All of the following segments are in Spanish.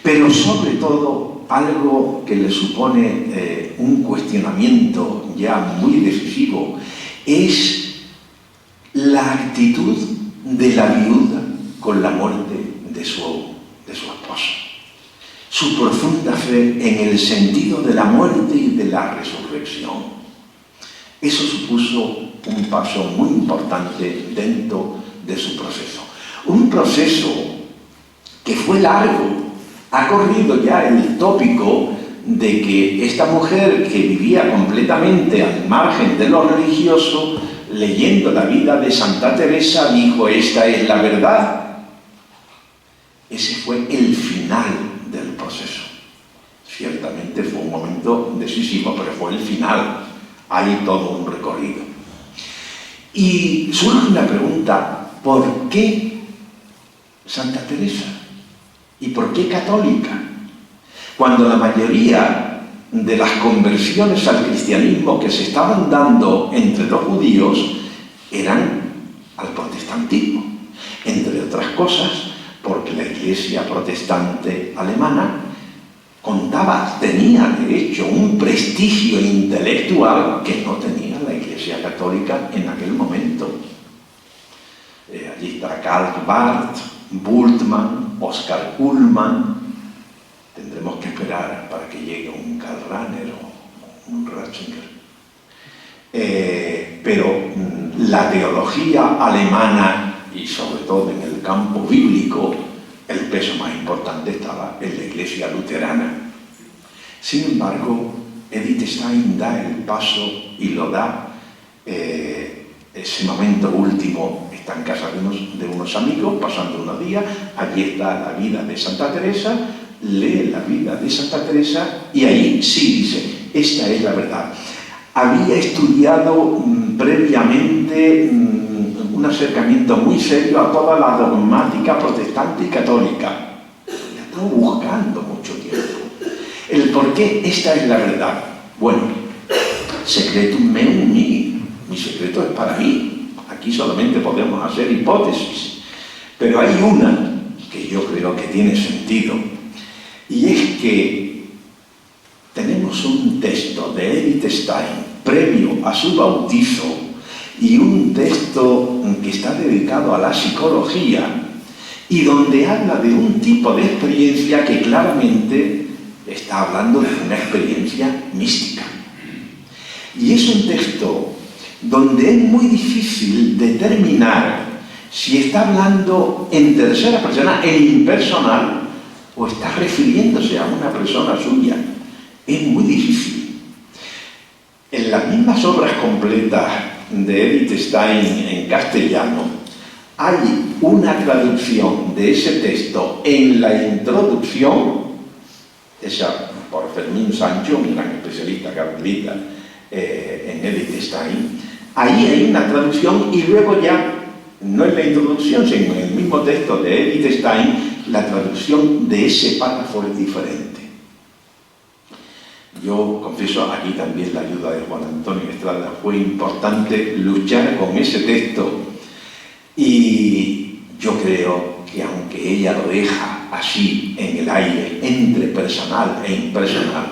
Pero sobre todo, algo que le supone un cuestionamiento ya muy decisivo es la actitud de la viuda con la muerte de su esposo. Su profunda fe en el sentido de la muerte y de la resurrección. Eso supuso un paso muy importante dentro de su proceso. Un proceso que fue largo. Ha corrido ya el tópico de que esta mujer que vivía completamente al margen de lo religioso, leyendo la vida de Santa Teresa, dijo: esta es la verdad. Ese fue el final del proceso. Ciertamente fue un momento decisivo, pero fue el final. Hay todo un recorrido. Y surge una pregunta: ¿por qué Santa Teresa? ¿Y por qué católica? Cuando la mayoría de las conversiones al cristianismo que se estaban dando entre los judíos eran al protestantismo. Entre otras cosas, porque la Iglesia protestante alemana tenía de hecho un prestigio intelectual que no tenía la Iglesia católica en aquel momento. Allí está Karl Barth, Bultmann, Oscar Kuhlmann. Tendremos que esperar para que llegue un Karl Rahner o un Ratzinger. Pero la teología alemana, y sobre todo en el campo bíblico, el peso más importante estaba en la Iglesia luterana. Sin embargo, Edith Stein da el paso y lo da ese momento último. Está en casa de unos amigos, pasando unos días. Allí está la vida de Santa Teresa, lee la vida de Santa Teresa y ahí sí dice: esta es la verdad. Había estudiado previamente un acercamiento muy serio a toda la dogmática protestante y católica. Ya estaba buscando mucho tiempo. El por qué esta es la verdad. Bueno, secretum meum mi secreto es para mí. Aquí solamente podemos hacer hipótesis. Pero hay una que yo creo que tiene sentido. Y es que tenemos un texto de Edith Stein previo a su bautizo y un texto que está dedicado a la psicología y donde habla de un tipo de experiencia que claramente está hablando de una experiencia mística. Y es un texto donde es muy difícil determinar si está hablando en tercera persona, en impersonal, o está refiriéndose a una persona suya. Es muy difícil. En las mismas obras completas de Edith Stein en castellano hay una traducción de ese texto en la introducción, esa por Fermín Sancho, un gran especialista carmelita en Edith Stein. Ahí hay una traducción y luego ya, no en la introducción, sino en el mismo texto de Edith Stein, la traducción de ese párrafo es diferente. Yo confieso, aquí también la ayuda de Juan Antonio Estrada. Fue importante luchar con ese texto y yo creo que aunque ella lo deja así en el aire, entre personal e impersonal,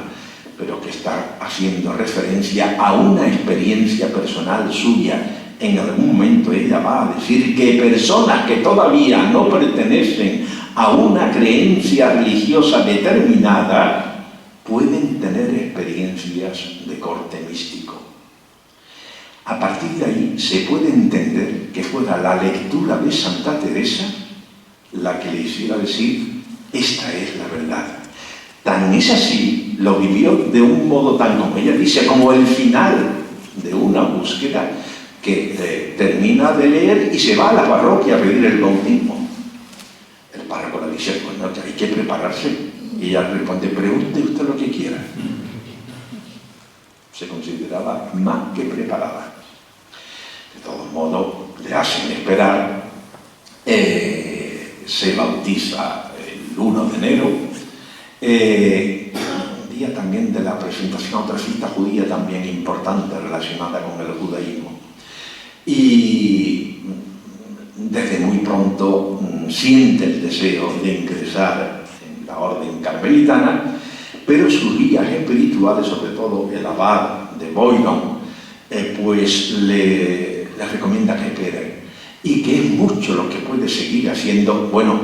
pero que está haciendo referencia a una experiencia personal suya, en algún momento ella va a decir que personas que todavía no pertenecen a una creencia religiosa determinada pueden tener experiencias de corte místico. A partir de ahí se puede entender que fuera la lectura de Santa Teresa la que le hiciera decir: esta es la verdad. Tan es así, lo vivió de un modo tan, como ella dice, como el final de una búsqueda, que termina de leer y se va a la parroquia a pedir el bautismo. El párroco le dice: pues no, hay que prepararse. Y ella responde: pregunte usted lo que quiera. Se consideraba más que preparada. De todos modos, le hacen esperar. Se bautiza el 1 de enero. Un día también de la presentación a otra fiesta judía también importante relacionada con el judaísmo. Y desde muy muy pronto siente el deseo de ingresar en la orden carmelitana, pero sus guías espirituales, sobre todo el abad de Boydon, pues le recomienda que esperen y que es mucho lo que puede seguir haciendo. Bueno,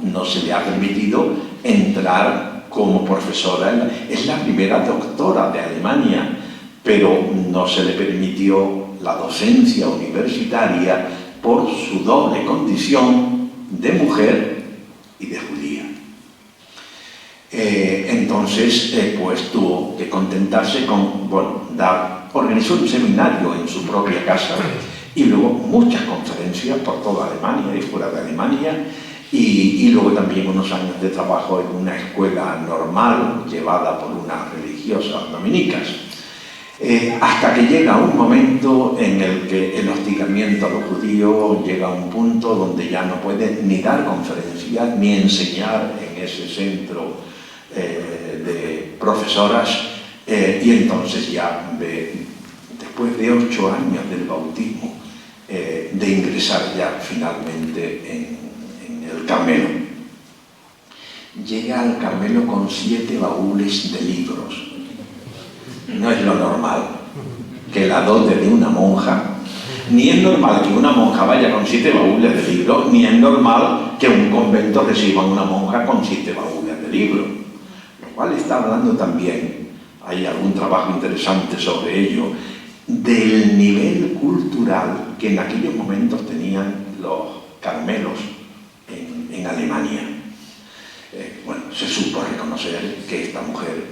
no se le ha permitido entrar como profesora, es la primera doctora de Alemania, pero no se le permitió la docencia universitaria por su doble condición de mujer y de judía. Entonces, pues tuvo que contentarse con, organizó un seminario en su propia casa y luego muchas conferencias por toda Alemania y fuera de Alemania, y luego también unos años de trabajo en una escuela normal llevada por unas religiosas dominicas. Hasta que llega un momento en el que el hostigamiento a los judíos llega a un punto donde ya no puede ni dar conferencias ni enseñar en ese centro de profesoras, y entonces ya después de 8 años del bautismo, de ingresar ya finalmente en el Carmelo. Llega al Carmelo con 7 baúles de libros. No es lo normal que la dote de una monja, ni es normal que una monja vaya con 7 baúles de libros, ni es normal que un convento reciba a una monja con 7 baúles de libros. Lo cual está hablando también, hay algún trabajo interesante sobre ello, del nivel cultural que en aquellos momentos tenían los carmelos en Alemania. Se supo reconocer que esta mujer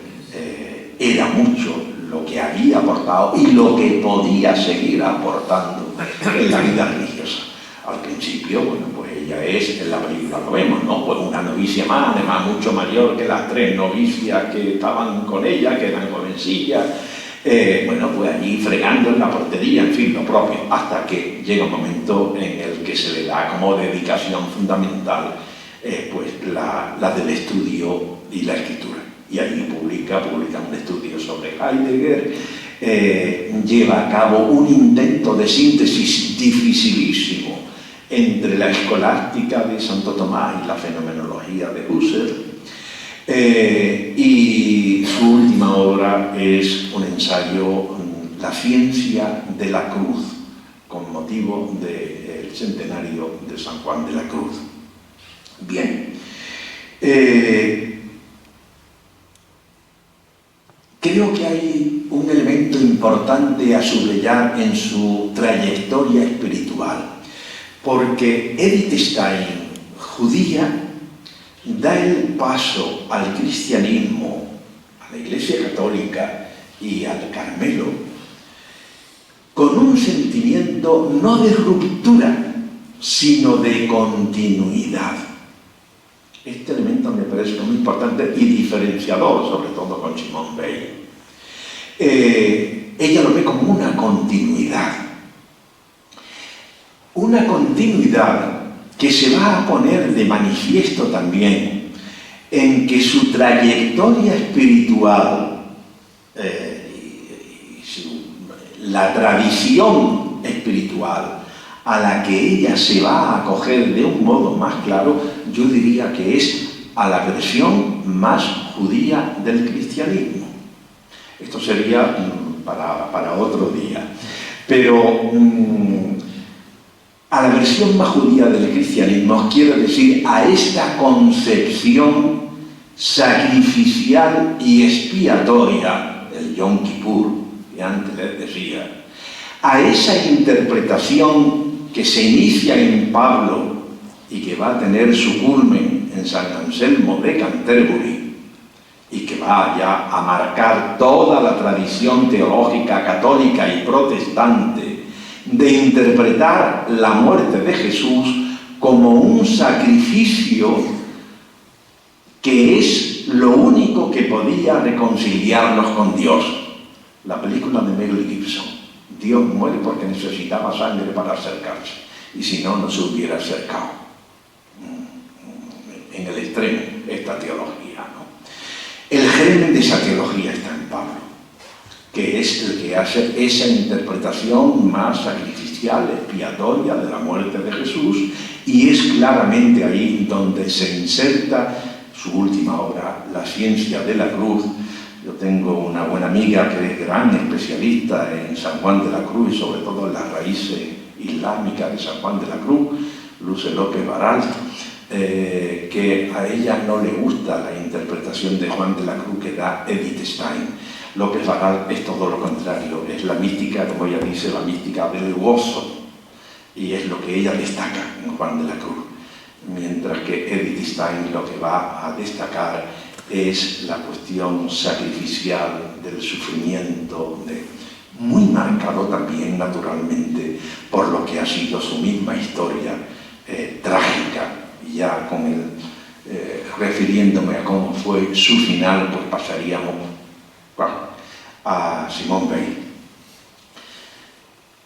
era mucho lo que había aportado y lo que podía seguir aportando en la vida religiosa. Al principio, pues ella es, en la película lo vemos, ¿no? Pues una novicia más, además mucho mayor que las 3 novicias que estaban con ella, que eran jovencillas. Pues allí fregando en la portería, en fin, lo propio, hasta que llega un momento en el que se le da como dedicación fundamental pues la del estudio y la escritura. Y allí publica un estudio sobre Heidegger, lleva a cabo un intento de síntesis dificilísimo entre la escolástica de Santo Tomás y la fenomenología de Husserl. Y su última obra es un ensayo, La ciencia de la cruz, con motivo del centenario de San Juan de la Cruz. Bien, creo que hay un elemento importante a subrayar en su trayectoria espiritual, porque Edith Stein, judía, da el paso al cristianismo, a la Iglesia Católica y al Carmelo, con un sentimiento no de ruptura, sino de continuidad. Este elemento me parece muy importante y diferenciador, sobre todo con Simone Weil. Ella lo ve como una continuidad que se va a poner de manifiesto también en que su trayectoria espiritual, la tradición espiritual a la que ella se va a acoger de un modo más claro, yo diría que es a la versión más judía del cristianismo. Esto sería para otro día. Pero a la versión más judía del cristianismo quiero decir a esta concepción sacrificial y expiatoria del Yom Kippur, que antes les decía, a esa interpretación que se inicia en Pablo y que va a tener su culmen en San Anselmo de Canterbury y que va ya a marcar toda la tradición teológica católica y protestante de interpretar la muerte de Jesús como un sacrificio que es lo único que podía reconciliarnos con Dios. La película de Mel Gibson, Dios muere porque necesitaba sangre para acercarse, y si no, no se hubiera acercado. En el extremo, esta teología, ¿no? El germen de esa teología está en Pablo, que es el que hace esa interpretación más sacrificial sacrificial, expiatoria de la muerte de Jesús, y es claramente ahí donde se inserta su última obra, La ciencia de la cruz. Yo tengo una buena amiga que es gran especialista en San Juan de la Cruz y sobre todo en las raíces islámicas de San Juan de la Cruz, Luce López Baralt, que a ella no le gusta la interpretación de Juan de la Cruz que da Edith Stein. López Baralt es todo lo contrario, es la mística, como ella dice, la mística del gozo, y es lo que ella destaca en Juan de la Cruz, mientras que Edith Stein lo que va a destacar es la cuestión sacrificial del sufrimiento, muy marcado también naturalmente por lo que ha sido su misma historia trágica. Ya con el, refiriéndome a cómo fue su final, pues pasaríamos a Simone Weil.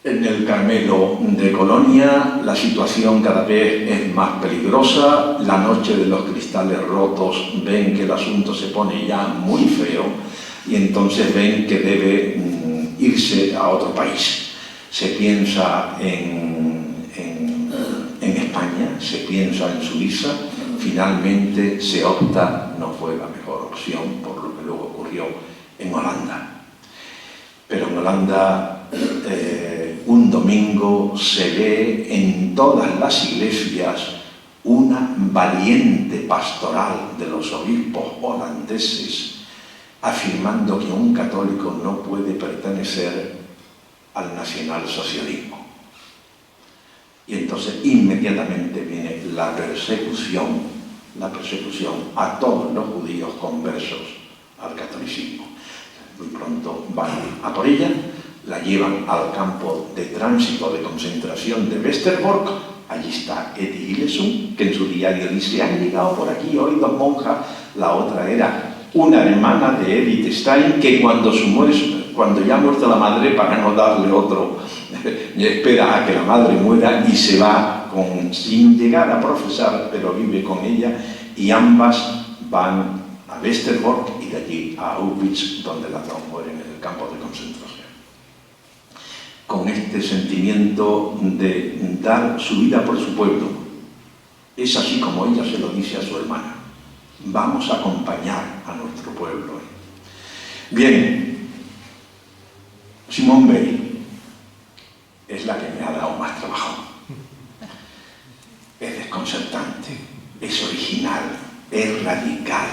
En el Carmelo de Colonia la situación cada vez es más peligrosa. La noche de los cristales rotos, ven que el asunto se pone ya muy feo y entonces ven que debe irse a otro país. Se piensa en España, se piensa en Suiza, finalmente se opta, no fue la mejor opción por lo que luego ocurrió, en Holanda. Pero en Holanda un domingo se ve en todas las iglesias una valiente pastoral de los obispos holandeses afirmando que un católico no puede pertenecer al nacionalsocialismo. Y entonces inmediatamente viene la persecución a todos los judíos conversos al catolicismo. Muy pronto van a por ella, la llevan al campo de tránsito de concentración de Westerbork. Allí está Etty Hillesum, que en su diario dice: han llegado por aquí hoy dos monjas. La otra era una hermana de Edith Stein, que cuando ya ha muerto la madre, para no darle otro, espera a que la madre muera y se va sin llegar a profesar, pero vive con ella, y ambas van a Westerbork y de allí a Auschwitz, donde las dos mueren en el campo de concentración. Con este sentimiento de dar su vida por su pueblo, es así como ella se lo dice a su hermana: vamos a acompañar a nuestro pueblo. Bien, Simone Weil es la que me ha dado más trabajo. Es desconcertante, es original, es radical,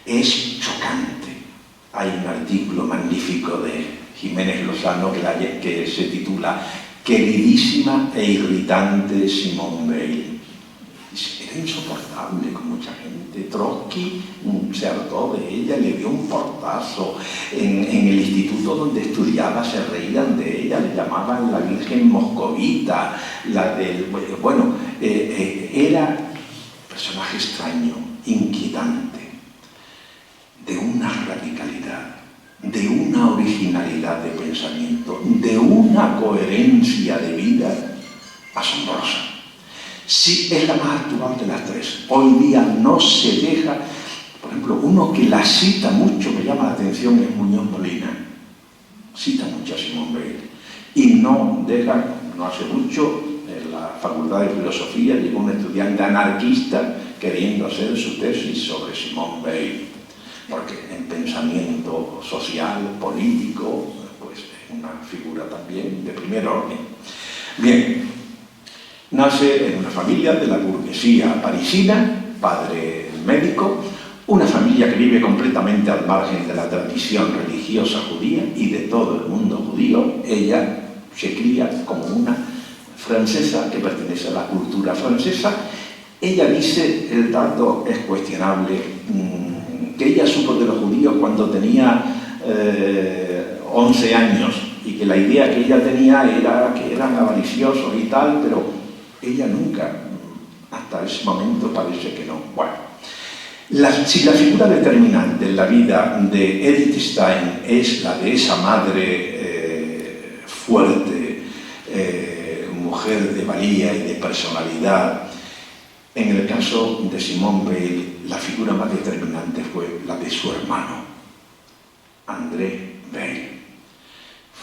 es chocante. Hay un artículo magnífico de Jiménez Lozano que se titula Queridísima e irritante Simone Weil. Era insoportable con mucha gente. Trotsky se hartó de ella, le dio un portazo. En el instituto donde estudiaba se reían de ella, le llamaban la Virgen Moscovita. Era un personaje extraño, inquietante, de una radicalidad, de una originalidad de pensamiento, de una coherencia de vida asombrosa. Sí, es la más actual de las tres. Hoy día no se deja. Por ejemplo, uno que la cita mucho, me llama la atención, es Muñoz Molina. Cita mucho a Simone Weil. Y no deja, no hace mucho, en la Facultad de Filosofía llegó un estudiante anarquista queriendo hacer su tesis sobre Simone Weil, porque en pensamiento social, político, pues es una figura también de primer orden. Bien. Nace en una familia de la burguesía parisina, padre médico, una familia que vive completamente al margen de la tradición religiosa judía y de todo el mundo judío. Ella se cría como una francesa que pertenece a la cultura francesa. Ella dice, el dato es cuestionable, que ella supo de los judíos cuando tenía 11 años y que la idea que ella tenía era que eran avariciosos y tal, pero ella nunca, hasta ese momento parece que no. Bueno, si la figura determinante en la vida de Edith Stein es la de esa madre fuerte, mujer de valía y de personalidad, en el caso de Simone Weil, la figura más determinante fue la de su hermano, André Weil.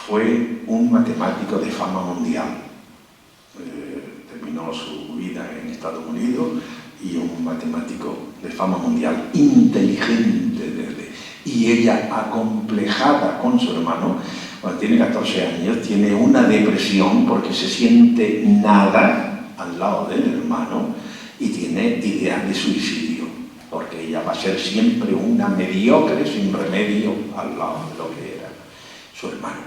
fue un matemático de fama mundial. Terminó su vida en Estados Unidos y un matemático de fama mundial, inteligente. Y ella, acomplejada con su hermano, cuando tiene 14 años, tiene una depresión porque se siente nada al lado del hermano y tiene ideas de suicidio, porque ella va a ser siempre una mediocre sin remedio al lado de lo que era su hermano.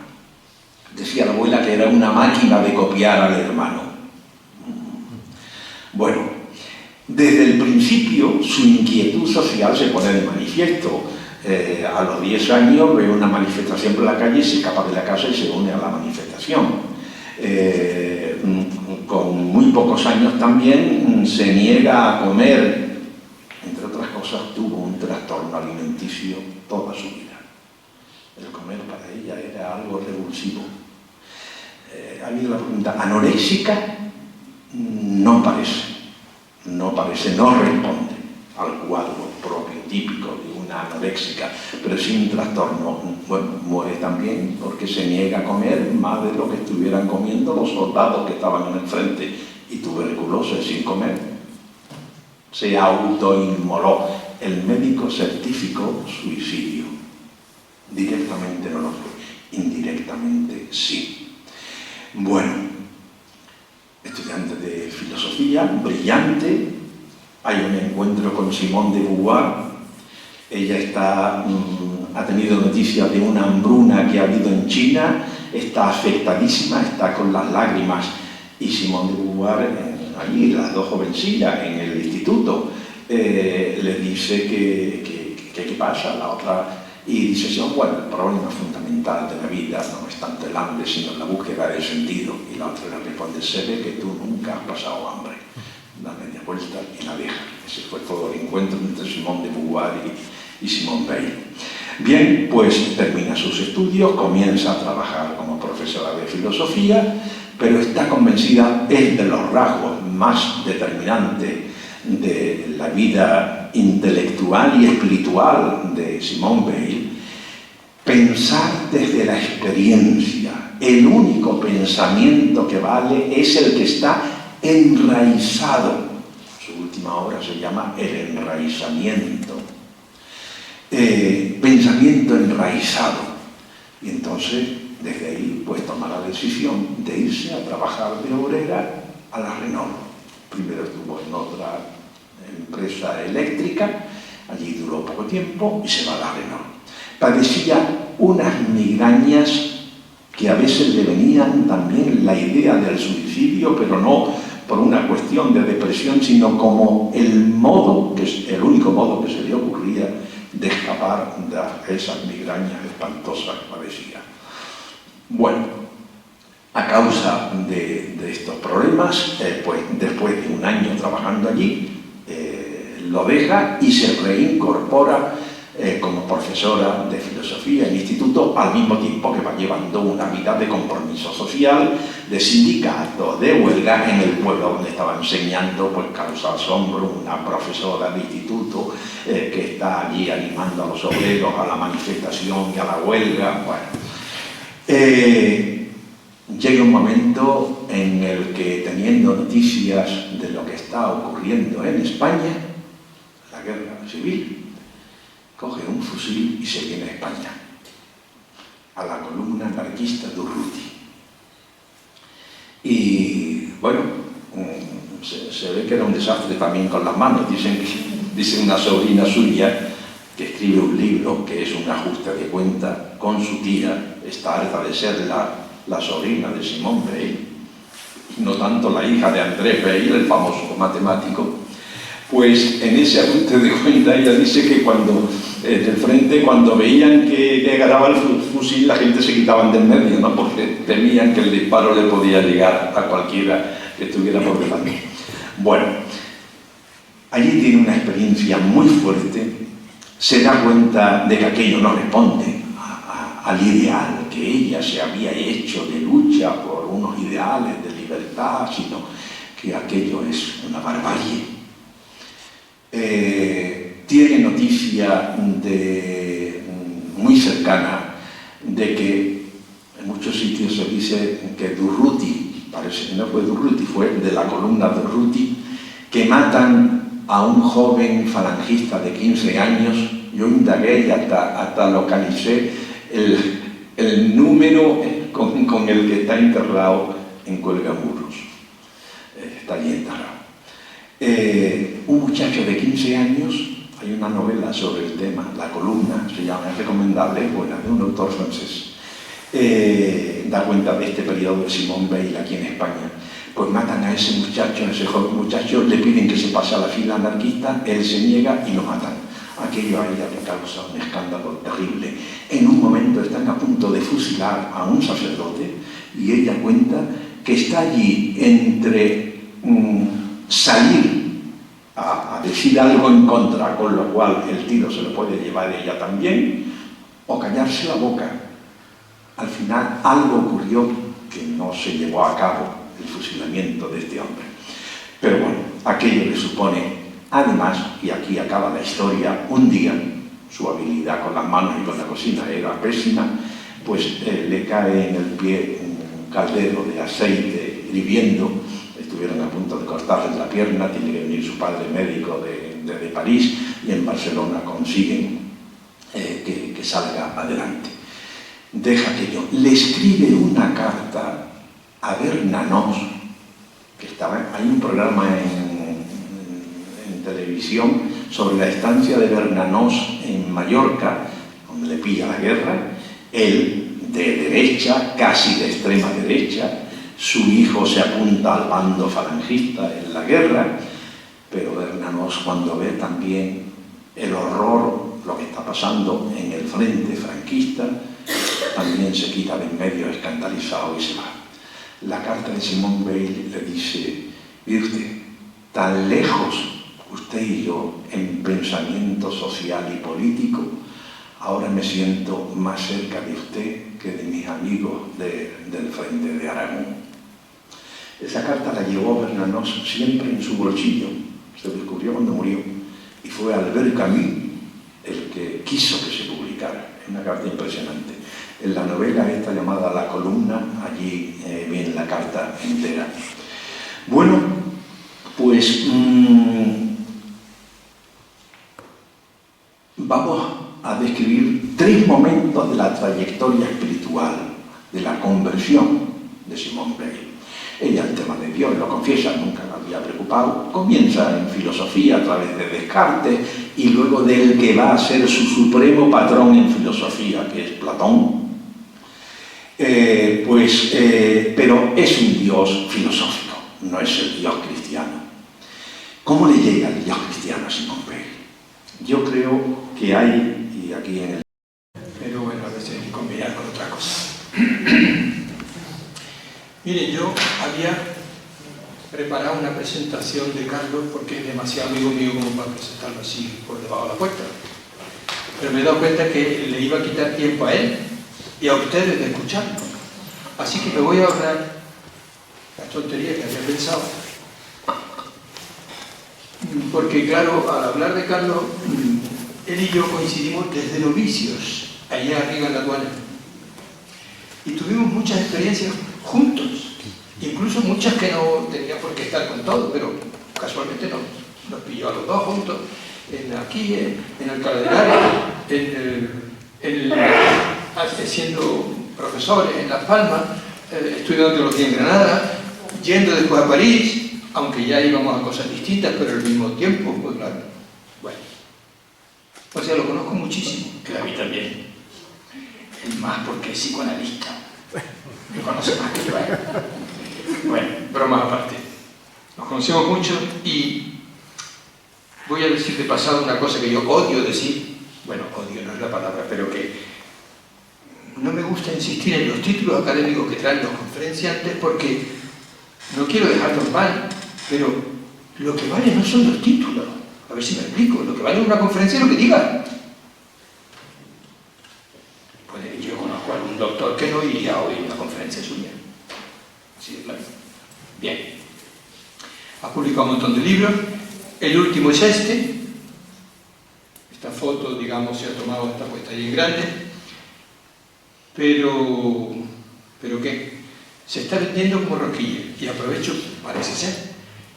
Decía la abuela que era una máquina de copiar al hermano. Bueno, desde el principio su inquietud social se pone de manifiesto. A los 10 años ve una manifestación por la calle y se escapa de la casa y se une a la manifestación. Con muy pocos años también se niega a comer. Entre otras cosas, tuvo un trastorno alimenticio toda su vida. El comer para ella era algo revulsivo. Ha habido la pregunta, ¿anoréxica? No parece, no responde al cuadro propio, típico de una anoréxica, pero sin trastorno. Bueno, muere también porque se niega a comer más de lo que estuvieran comiendo los soldados que estaban en el frente, y tuberculosa sin comer. Se autoinmoló. El médico certificó suicidio. Directamente no lo fue, indirectamente sí. Bueno, estudiante de filosofía, brillante. Hay un encuentro con Simone de Beauvoir. Ella ha tenido noticias de una hambruna que ha habido en China, está afectadísima, está con las lágrimas, y Simone de Beauvoir, allí, las dos jovencillas en el instituto, le dice que qué pasa, la otra, y dice, sí, bueno, el problema fundamental de la vida no es tanto el hambre, sino la búsqueda del sentido. Y la otra le responde, se ve que tú nunca has pasado hambre. Da media vuelta y la deja. Ese fue todo el encuentro entre Simone de Beauvoir y Simone Weil. Bien, pues termina sus estudios, comienza a trabajar como profesora de filosofía, pero está convencida, es de los rasgos más determinantes de la vida intelectual y espiritual de Simone Weil, pensar desde la experiencia. El único pensamiento que vale es el que está enraizado. Su última obra se llama El enraizamiento. Pensamiento enraizado. Y entonces, desde ahí, pues toma la decisión de irse a trabajar de obrera a la Renault. Primero estuvo en otra empresa eléctrica, allí duró poco tiempo y se va a la Renault. Padecía unas migrañas que a veces le venían también la idea del suicidio, pero no por una cuestión de depresión, sino como el único modo que se le ocurría de escapar de esas migrañas espantosas que padecía. Bueno, a causa de estos problemas, pues después de un año trabajando allí, lo deja y se reincorpora como profesora de filosofía en el instituto, al mismo tiempo que va llevando una vida de compromiso social, de sindicato, de huelga en el pueblo donde estaba enseñando. Pues causa asombro una profesora de instituto que está allí animando a los obreros a la manifestación y a la huelga. Bueno, llega un momento en el que, teniendo noticias de lo que está ocurriendo en España, la guerra civil, coge un fusil y se viene a España, a la columna anarquista de Urruti. Y bueno, se ve que era un desastre también con las manos. Dice una sobrina suya que escribe un libro que es un ajuste de cuenta con su tía. Está harta de ser la sobrina de Simone Weil, no tanto la hija de André Weil, el famoso matemático. Pues en ese ajuste de cuenta ella dice que del frente, cuando veían que agarraba el fusil, la gente se quitaban del medio, ¿no? Porque temían que el disparo le podía llegar a cualquiera que estuviera por delante. Bueno, allí tiene una experiencia muy fuerte, se da cuenta de que aquello no responde al ideal que ella se había hecho de lucha por unos ideales de libertad, sino que aquello es una barbarie. Tiene noticia muy cercana de que muchos sitios se dice que Durruti, parece que no fue Durruti, fue de la columna Durruti, que matan a un joven falangista de 15 años. Yo indagué y hasta localicé el número con el que está enterrado en Cuelgamuros. Está allí enterrado. Un muchacho de 15 años, hay una novela sobre el tema, La columna, se llama, es recomendable, es buena, de un autor francés. Da cuenta de este periodo de Simone Weil aquí en España. Pues matan a ese muchacho, a ese joven muchacho, le piden que se pase a la fila anarquista, él se niega y lo matan. Aquello a ella le causa un escándalo terrible. En un momento están a punto de fusilar a un sacerdote y ella cuenta que está allí entre salir a decir algo en contra, con lo cual el tiro se lo puede llevar ella también, o callarse la boca. Al final algo ocurrió que no se llevó a cabo el fusilamiento de este hombre. Pero bueno, aquello le supone, además, y aquí acaba la historia, un día, su habilidad con las manos y con la cocina era pésima, pues le cae en el pie un caldero de aceite hirviendo. Estuvieron a punto de cortarle la pierna, tiene que venir su padre médico de París, y en Barcelona consiguen que salga adelante. Deja aquello. Le escribe una carta a Bernanos, que hay un programa en televisión sobre la estancia de Bernanos en Mallorca, donde le pilla la guerra, él de derecha, casi de extrema derecha, su hijo se apunta al bando falangista en la guerra, pero Bernanos, cuando ve también el horror, lo que está pasando en el frente franquista, también se quita de en medio escandalizado y se va. La carta de Simone Weil le dice: mire usted, tan lejos usted y yo en pensamiento social y político, ahora me siento más cerca de usted que de mis amigos del frente de Aragón. Esa carta la llevó Bernanos siempre en su bolsillo, se descubrió cuando murió, y fue Albert Camus el que quiso que se publicara. Es una carta impresionante. En la novela esta llamada La columna, allí viene la carta entera. Bueno, pues vamos a describir 3 momentos de la trayectoria espiritual, de la conversión de Simone Weil. Ella, el tema de Dios, lo confiesa, nunca la había preocupado. Comienza en filosofía a través de Descartes y luego del que va a ser su supremo patrón en filosofía, que es Platón. Pero es un Dios filosófico, no es el Dios cristiano. ¿Cómo le llega el Dios cristiano a Simone Weil? Yo creo que hay, y aquí en el... Pero bueno, a veces hay que combinar con otra cosa. Miren, yo había preparado una presentación de Carlos porque es demasiado amigo mío como para presentarlo así por debajo de la puerta. Pero me he dado cuenta que le iba a quitar tiempo a él y a ustedes de escucharlo. Así que me voy a ahorrar la tontería que había pensado. Porque claro, al hablar de Carlos, él y yo coincidimos desde novicios, allá arriba en la aduana. Y tuvimos muchas experiencias juntos, incluso muchas que no tenía por qué estar con todo, pero casualmente nos pilló a los dos juntos, aquí, en Alcalá de Henares, siendo profesores en Las Palmas, estudiando teología en Granada, yendo después a París, aunque ya íbamos a cosas distintas, pero al mismo tiempo, pues claro. Bueno, o sea, lo conozco muchísimo, que a mí también. Es más porque es psicoanalista. Me conoce más que yo. Bueno, bromas aparte. Nos conocemos mucho y voy a decir de pasado una cosa que yo odio decir. Bueno, odio no es la palabra, pero que no me gusta insistir en los títulos académicos que traen los conferenciantes porque no quiero dejarlos mal, pero lo que vale no son los títulos. A ver si me explico. Lo que vale una conferencia es lo que diga. Yo conozco a algún doctor que no iría a oír una conferencia suya. Sí, claro. Bien. Ha publicado un montón de libros. El último es este. Esta foto, digamos, se ha tomado, está puesta ahí en grande. Pero ¿Pero qué? Se está vendiendo como rosquilla. Y aprovecho, parece ser,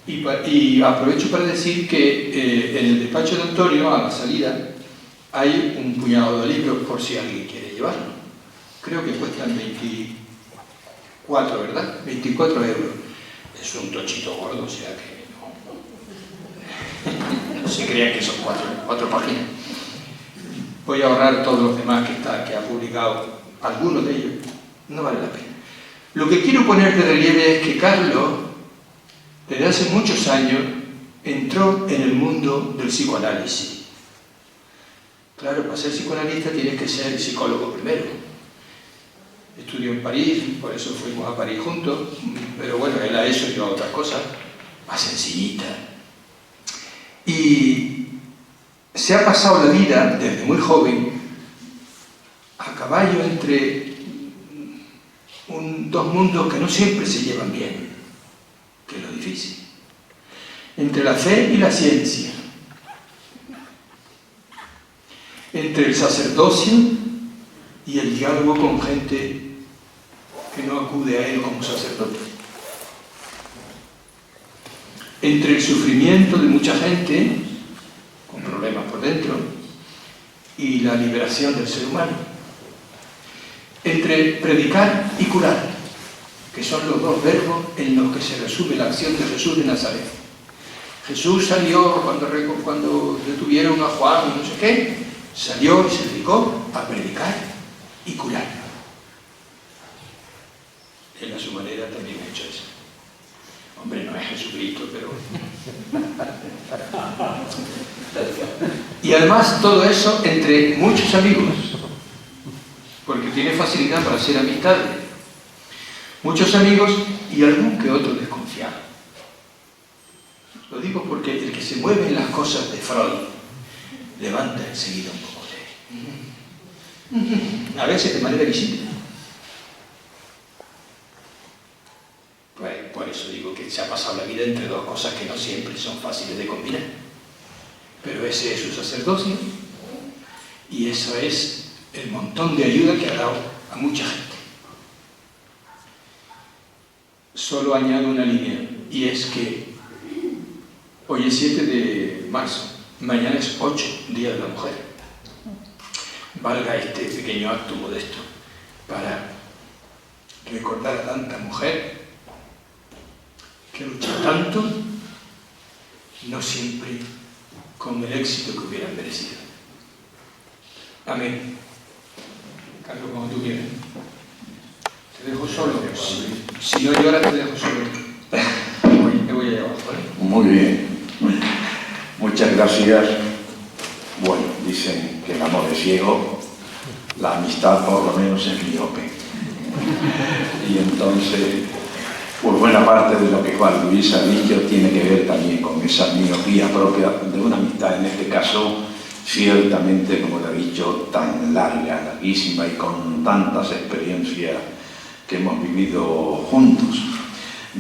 y aprovecho para decir que en el despacho de Antonio, a la salida, hay un puñado de libros por si alguien quiere llevarlo. Creo que cuestan 24, ¿verdad? 24 euros. Es un tochito gordo, o sea que no se crean que son cuatro páginas. Voy a ahorrar todos los demás que ha publicado, algunos de ellos. No vale la pena. Lo que quiero poner de relieve es que Carlos, desde hace muchos años, entró en el mundo del psicoanálisis. Claro, para ser psicoanalista tienes que ser psicólogo primero. Estudió en París, por eso fuimos a París juntos, pero bueno, él a eso y yo a otras cosas, más sencillitas. Y se ha pasado la vida, desde muy joven, a caballo entre dos mundos que no siempre se llevan bien, que es lo difícil. Entre la fe y la ciencia. Entre el sacerdocio y el diálogo con gente que no acude a él como sacerdote. Entre el sufrimiento de mucha gente, con problemas por dentro, y la liberación del ser humano. Entre predicar y curar, que son los dos verbos en los que se resume la acción de Jesús de Nazaret. Jesús salió cuando detuvieron a Juan y no sé qué, salió y se dedicó a predicar y curar. Él a su manera también ha hecho eso. Hombre, no es Jesucristo, pero... Y además todo eso entre muchos amigos, porque tiene facilidad para hacer amistades. Muchos amigos y algún que otro desconfiado. Lo digo porque el que se mueve en las cosas de Freud levanta enseguida un poco de... A veces de manera visible. Pues por eso digo que se ha pasado la vida entre dos cosas que no siempre son fáciles de combinar. Pero ese es su sacerdocio y eso es el montón de ayuda que ha dado a mucha gente. Solo añado una línea, y es que hoy es 7 de marzo, mañana es 8, Día de la Mujer. Valga este pequeño acto modesto para recordar a tanta mujer que lucha tanto, no siempre con el éxito que hubieran merecido. Amén. Carlos, como tú quieras. Te dejo solo. Si no lloras, te dejo solo. Me voy allá abajo, ¿vale? Muy bien. Muchas gracias. Bueno, dicen que el amor es ciego, la amistad por lo menos es miope. Y entonces, pues buena parte de lo que Juan Luis ha dicho tiene que ver también con esa miopía propia de una amistad, en este caso, ciertamente, como le he dicho, tan larga, larguísima y con tantas experiencias que hemos vivido juntos.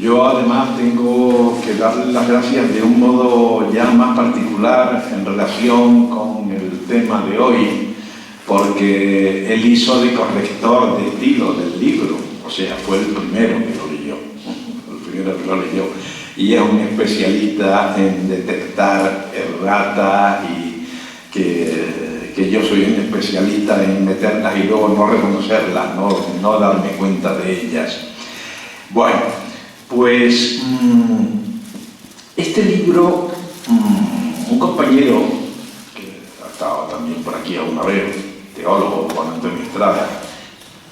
Yo además tengo que darle las gracias de un modo ya más particular en relación con el tema de hoy, porque él hizo de corrector de estilo del libro, o sea, fue el primero que lo leyó, y es un especialista en detectar errata y que yo soy un especialista en meterlas y luego no reconocerlas, no darme cuenta de ellas. Bueno, pues este libro, un compañero que ha estado también por aquí alguna vez, teólogo, Juan Antonio Estrada,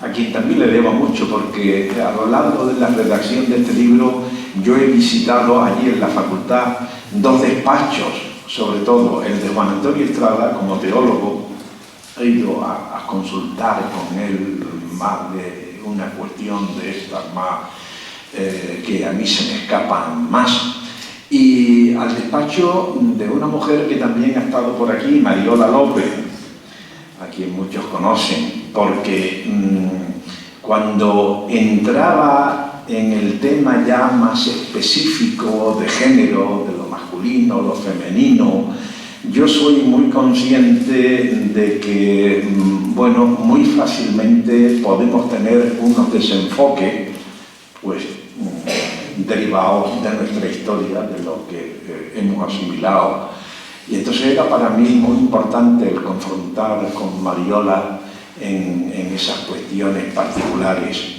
a quien también le debo mucho porque a lo largo de la redacción de este libro yo he visitado allí en la facultad dos despachos, sobre todo el de Juan Antonio Estrada como teólogo. He ido a consultar con él más de una cuestión de estas más que a mí se me escapan más, y al despacho de una mujer que también ha estado por aquí, Mariola López, a quien muchos conocen, porque cuando entraba en el tema ya más específico de género, de lo masculino, lo femenino, yo soy muy consciente de que bueno, muy fácilmente podemos tener unos desenfoques, pues, derivados de nuestra historia, de lo que hemos asimilado. Y entonces era para mí muy importante el confrontar con Mariola en esas cuestiones particulares.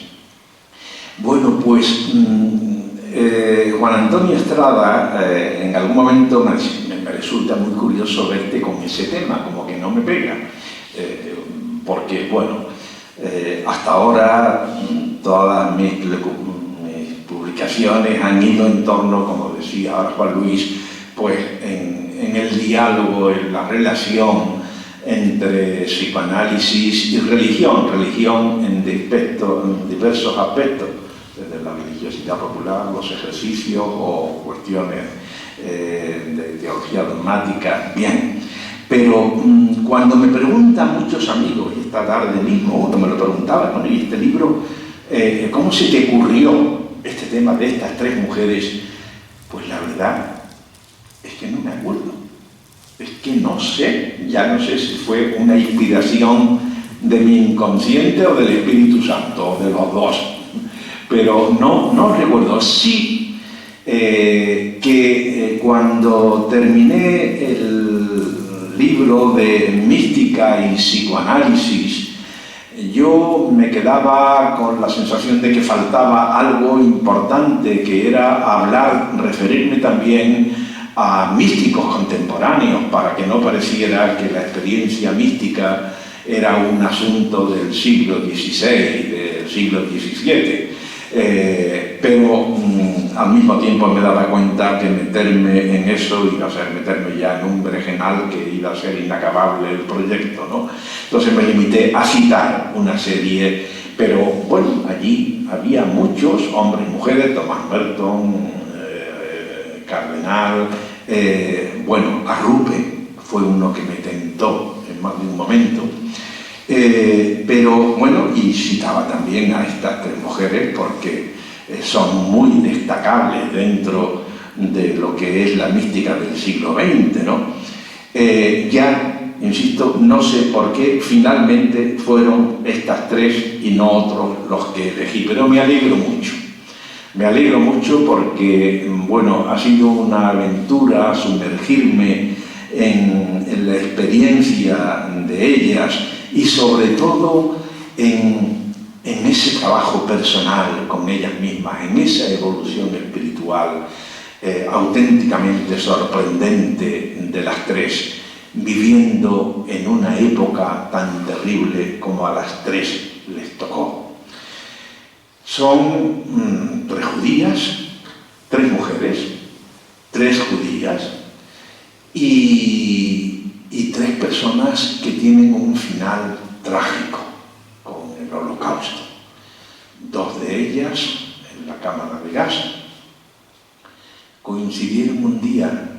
Bueno, pues Juan Antonio Estrada, en algún momento me resulta muy curioso verte con ese tema, como que no me pega, porque, bueno, hasta ahora todas mis publicaciones han ido en torno, como decía ahora Juan Luis, pues en el diálogo, en la relación entre psicoanálisis y religión en diversos aspectos, desde la religiosidad popular, los ejercicios o cuestiones de teología dogmática, bien. Pero cuando me preguntan muchos amigos, y esta tarde mismo uno me lo preguntaba, bueno, ¿y este libro, cómo se te ocurrió este tema de estas tres mujeres? Pues la verdad es que no me acuerdo. Es que no sé, ya no sé si fue una inspiración de mi inconsciente o del Espíritu Santo, o de los dos. Pero no recuerdo. Sí que cuando terminé el libro de mística y psicoanálisis, yo me quedaba con la sensación de que faltaba algo importante, que era referirme también a místicos contemporáneos, para que no pareciera que la experiencia mística era un asunto del siglo XVI, del siglo XVII. Pero al mismo tiempo me daba cuenta que meterme en eso iba a ser meterme ya en un berenjenal que iba a ser inacabable el proyecto, ¿no? Entonces me limité a citar una serie, pero bueno, allí había muchos hombres y mujeres, Thomas Merton, Cardenal, bueno, Arrupe fue uno que me tentó en más de un momento. Pero bueno, y citaba también a estas tres mujeres porque son muy destacables dentro de lo que es la mística del siglo XX, ¿no? Ya, insisto, no sé por qué finalmente fueron estas tres y no otros los que elegí, pero me alegro mucho. Me alegro mucho porque, bueno, ha sido una aventura sumergirme en la experiencia de ellas y sobre todo en ese trabajo personal con ellas mismas, en esa evolución espiritual auténticamente sorprendente de las tres, viviendo en una época tan terrible como a las tres les tocó. Son tres judías, tres mujeres, tres judías y tres personas que tienen un final trágico con el Holocausto. Dos de ellas en la cámara de gas coincidieron un día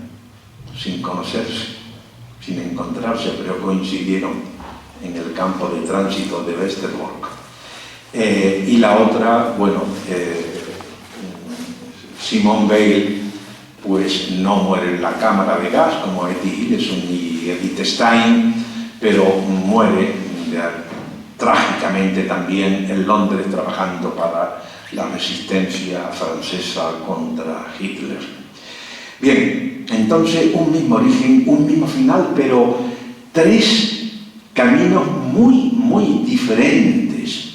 sin conocerse, sin encontrarse, pero coincidieron en el campo de tránsito de Westerbork. Y la otra, bueno, Simone Weil, pues no muere en la cámara de gas como Etty Hillesum y Edith Stein, pero muere trágicamente también en Londres trabajando para la resistencia francesa contra Hitler. Bien, entonces un mismo origen, un mismo final, pero tres caminos muy diferentes,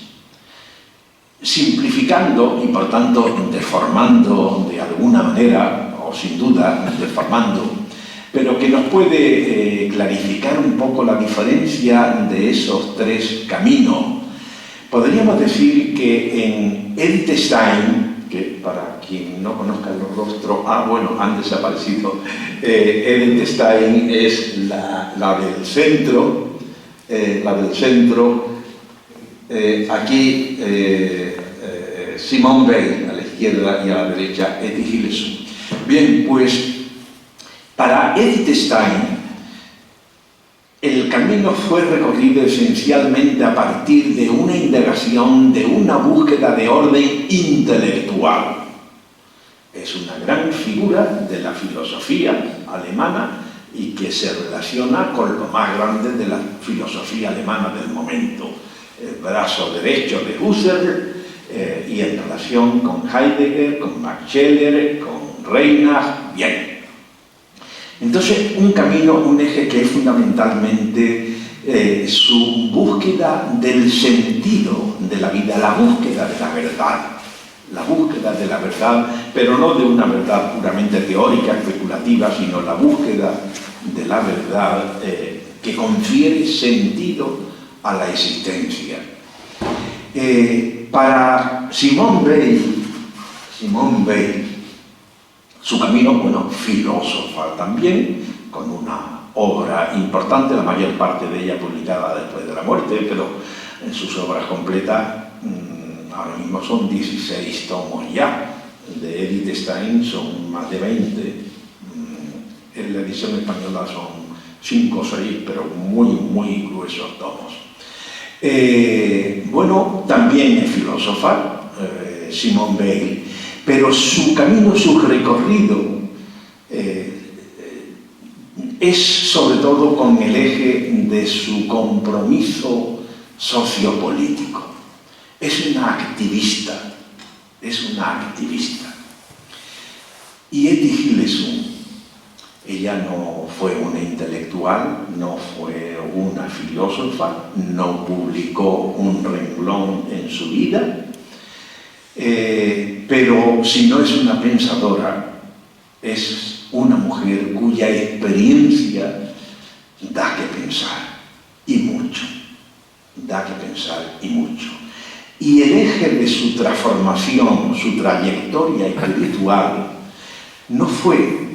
simplificando y por tanto deformando de alguna manera, o sin duda deformando, pero que nos puede clarificar un poco la diferencia de esos tres caminos. Podríamos decir que en Edith Stein, que para quien no conozca los rostros, bueno, han desaparecido, Edith Stein es la del centro, aquí Simone Weil a la izquierda y a la derecha Etty Hillesum. Bien, pues para Edith Stein el camino fue recorrido esencialmente a partir de una indagación, de una búsqueda de orden intelectual. Es una gran figura de la filosofía alemana y que se relaciona con lo más grande de la filosofía alemana del momento, el brazo derecho de Husserl, y en relación con Heidegger, con Max Scheler, con Reinach, bien. Entonces, un camino, un eje que es fundamentalmente su búsqueda del sentido de la vida, la búsqueda de la verdad. La búsqueda de la verdad, pero no de una verdad puramente teórica, especulativa, sino la búsqueda de la verdad que confiere sentido a la existencia. Para Simone Weil, su camino, bueno, filósofa también, con una obra importante, la mayor parte de ella publicada después de la muerte, pero en sus obras completas, ahora mismo son 16 tomos ya, de Edith Stein son más de 20, en la edición española son 5 o 6, pero muy, muy gruesos tomos. Bueno, también es filósofa, Simone Weil, pero su camino, su recorrido es sobre todo con el eje de su compromiso sociopolítico. Es una activista, Y Etty Hillesum, ella no fue una intelectual, no fue una filósofa, no publicó un renglón en su vida, pero si no es una pensadora, es una mujer cuya experiencia da que pensar, y mucho, Y el eje de su transformación, su trayectoria espiritual, no fue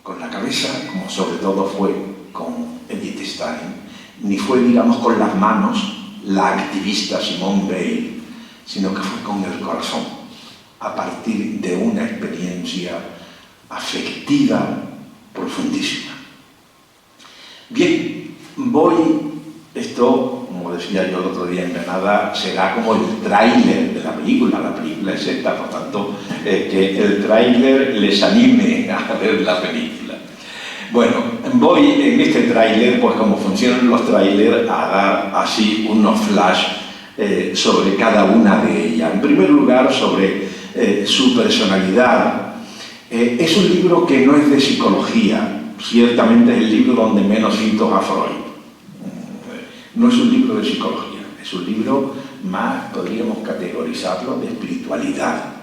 con la cabeza, como sobre todo fue con Edith Stein, ni fue, digamos, con las manos la activista Simone Weil, sino que fue con el corazón, a partir de una experiencia afectiva profundísima. Bien, esto, como decía yo el otro día en Granada, será como el tráiler de la película es esta, por tanto, que el tráiler les anime a ver la película. Bueno, voy en este tráiler, pues como funcionan los tráilers, a dar así unos flash sobre cada una de ellas. En primer lugar, sobre su personalidad. Es un libro que no es de psicología, ciertamente es el libro donde menos cito a Freud. No es un libro de psicología, es un libro más, podríamos categorizarlo, de espiritualidad.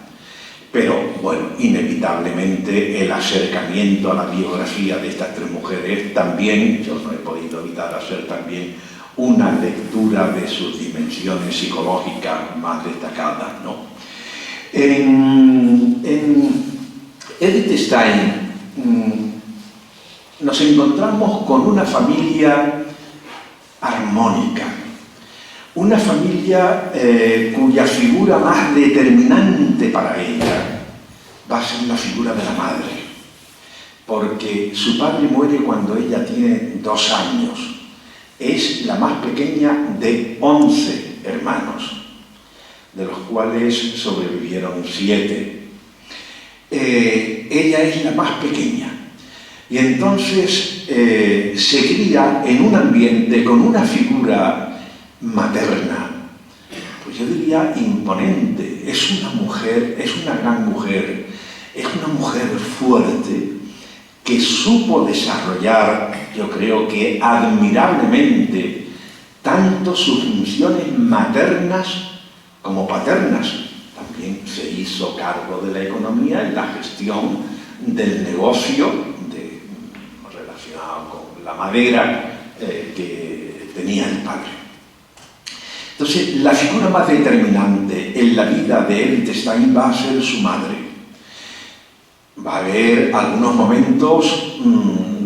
Pero, bueno, inevitablemente el acercamiento a la biografía de estas tres mujeres también, yo no he podido evitar hacer también una lectura de sus dimensiones psicológicas más destacadas, ¿no? En Edith Stein nos encontramos con una familia armónica, una familia cuya figura más determinante para ella va a ser la figura de la madre, porque su padre muere cuando ella tiene 2 años, es la más pequeña de 11 hermanos, de los cuales sobrevivieron 7. Ella es la más pequeña y entonces se cría en un ambiente con una figura materna, pues yo diría imponente. Es una mujer, es una gran mujer, es una mujer fuerte que supo desarrollar, yo creo que admirablemente, tanto sus funciones maternas como paternas. También se hizo cargo de la economía en la gestión del negocio relacionado con la madera que tenía el padre. Entonces, la figura más determinante en la vida de Edith Stein va a ser su madre. Va a haber algunos momentos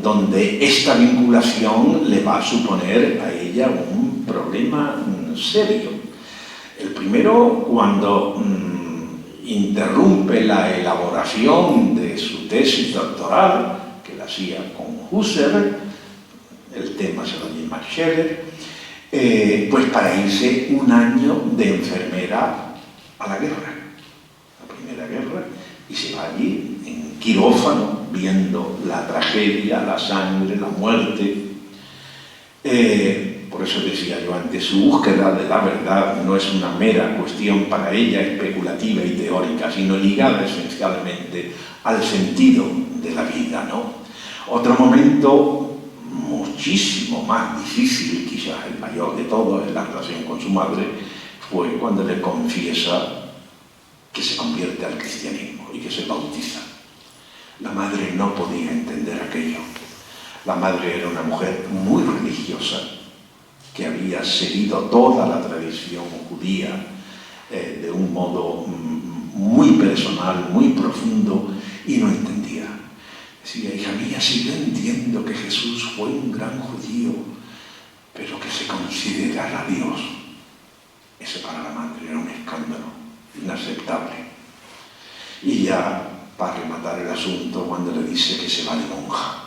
donde esta vinculación le va a suponer a ella un problema serio. El primero, cuando interrumpe la elaboración de su tesis doctoral, que la hacía con Husserl, el tema se lo dio Max Scheler, pues para irse un año de enfermera a la guerra, la primera guerra, y se va allí en quirófano viendo la tragedia, la sangre, la muerte. Por eso decía yo antes, su búsqueda de la verdad no es una mera cuestión para ella especulativa y teórica, sino ligada esencialmente al sentido de la vida, ¿no? Otro momento muchísimo más difícil, quizás el mayor de todos, en la relación con su madre, fue cuando le confiesa que se convierte al cristianismo y que se bautiza. La madre no podía entender aquello. La madre era una mujer muy religiosa, que había seguido toda la tradición judía de un modo muy personal, muy profundo, y no entendía. Decía, hija mía, sí yo entiendo que Jesús fue un gran judío, pero que se considerara Dios. Ese para la madre era un escándalo inaceptable. Y ya, para rematar el asunto, cuando le dice que se va de monja,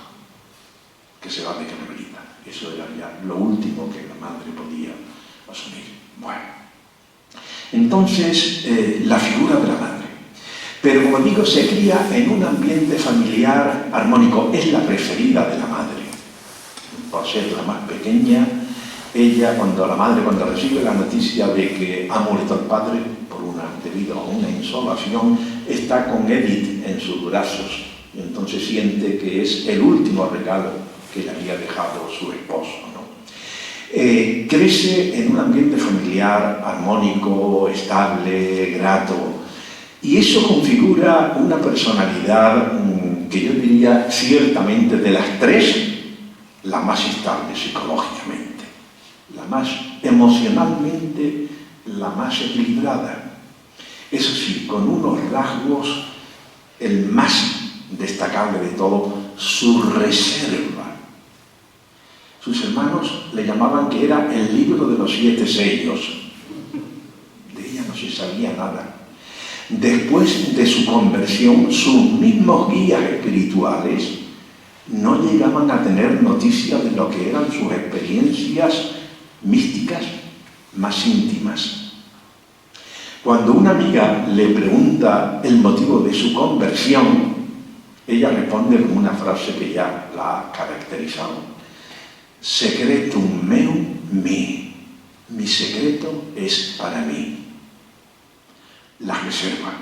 que se va de carmelita. Eso era ya lo último que la madre podía asumir. Bueno, entonces, la figura de la madre. Pero como digo, se cría en un ambiente familiar armónico. Es la preferida de la madre. Por ser la más pequeña, ella, cuando recibe la noticia de que ha muerto el padre debido a una insolación, está con Edith en sus brazos. Y entonces siente que es el último regalo que le había dejado su esposo, ¿no? Crece en un ambiente familiar armónico, estable, grato, y eso configura una personalidad que yo diría ciertamente de las tres, la más estable psicológicamente, la más emocionalmente, la más equilibrada. Eso sí, con unos rasgos, el más destacable de todo, su reserva. Sus hermanos le llamaban que era el libro de los 7 sellos. De ella no se sabía nada. Después de su conversión, sus mismos guías espirituales no llegaban a tener noticia de lo que eran sus experiencias místicas más íntimas. Cuando una amiga le pregunta el motivo de su conversión, ella responde con una frase que ya la ha caracterizado. Secretum meum mi. Mi secreto es para mí. La reserva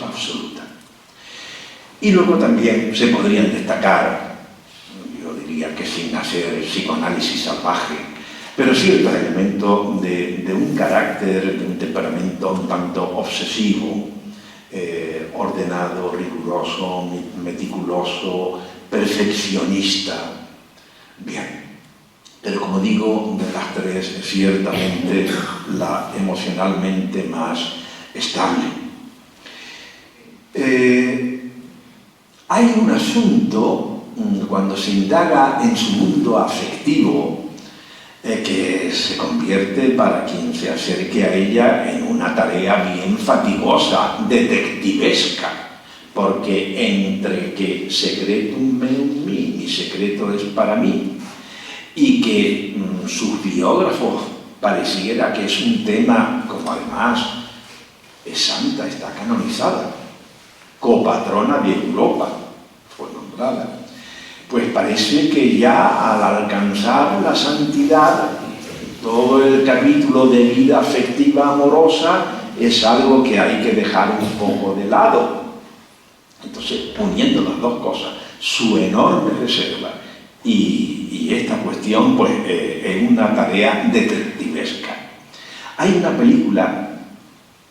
absoluta. Y luego también se podrían destacar, yo diría que sin hacer psicoanálisis salvaje, pero ciertos elementos de un carácter, de un temperamento un tanto obsesivo, ordenado, riguroso, meticuloso, perfeccionista. Bien, pero como digo, de las tres, ciertamente la emocionalmente más estable. Hay un asunto, cuando se indaga en su mundo afectivo, que se convierte para quien se acerque a ella en una tarea bien fatigosa, detectivesca, porque entre que secretum meum mi, mi secreto es para mí, y que sus biógrafos pareciera que es un tema, como además es santa, está canonizada, copatrona de Europa, fue nombrada, pues parece que ya al alcanzar la santidad, todo el capítulo de vida afectiva amorosa es algo que hay que dejar un poco de lado. Entonces, uniendo las dos cosas, su enorme reserva y esta cuestión, pues es una tarea detectivesca. Hay una película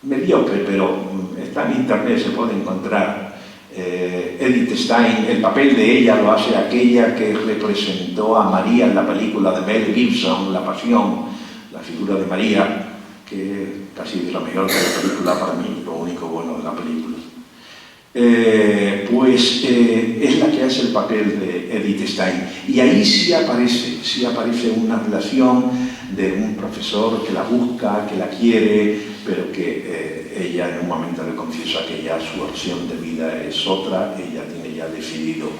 mediocre, pero está en internet, se puede encontrar. Edith Stein, el papel de ella lo hace aquella que representó a María en la película de Mel Gibson, La Pasión, la figura de María, que es casi de lo mejor de la película para mí, lo único bueno de la película. Es la que hace el papel de Edith Stein, y ahí sí aparece una relación de un profesor que la busca, que la quiere, pero que ella en un momento le confiesa que ya su opción de vida es otra, ella tiene ya decidido.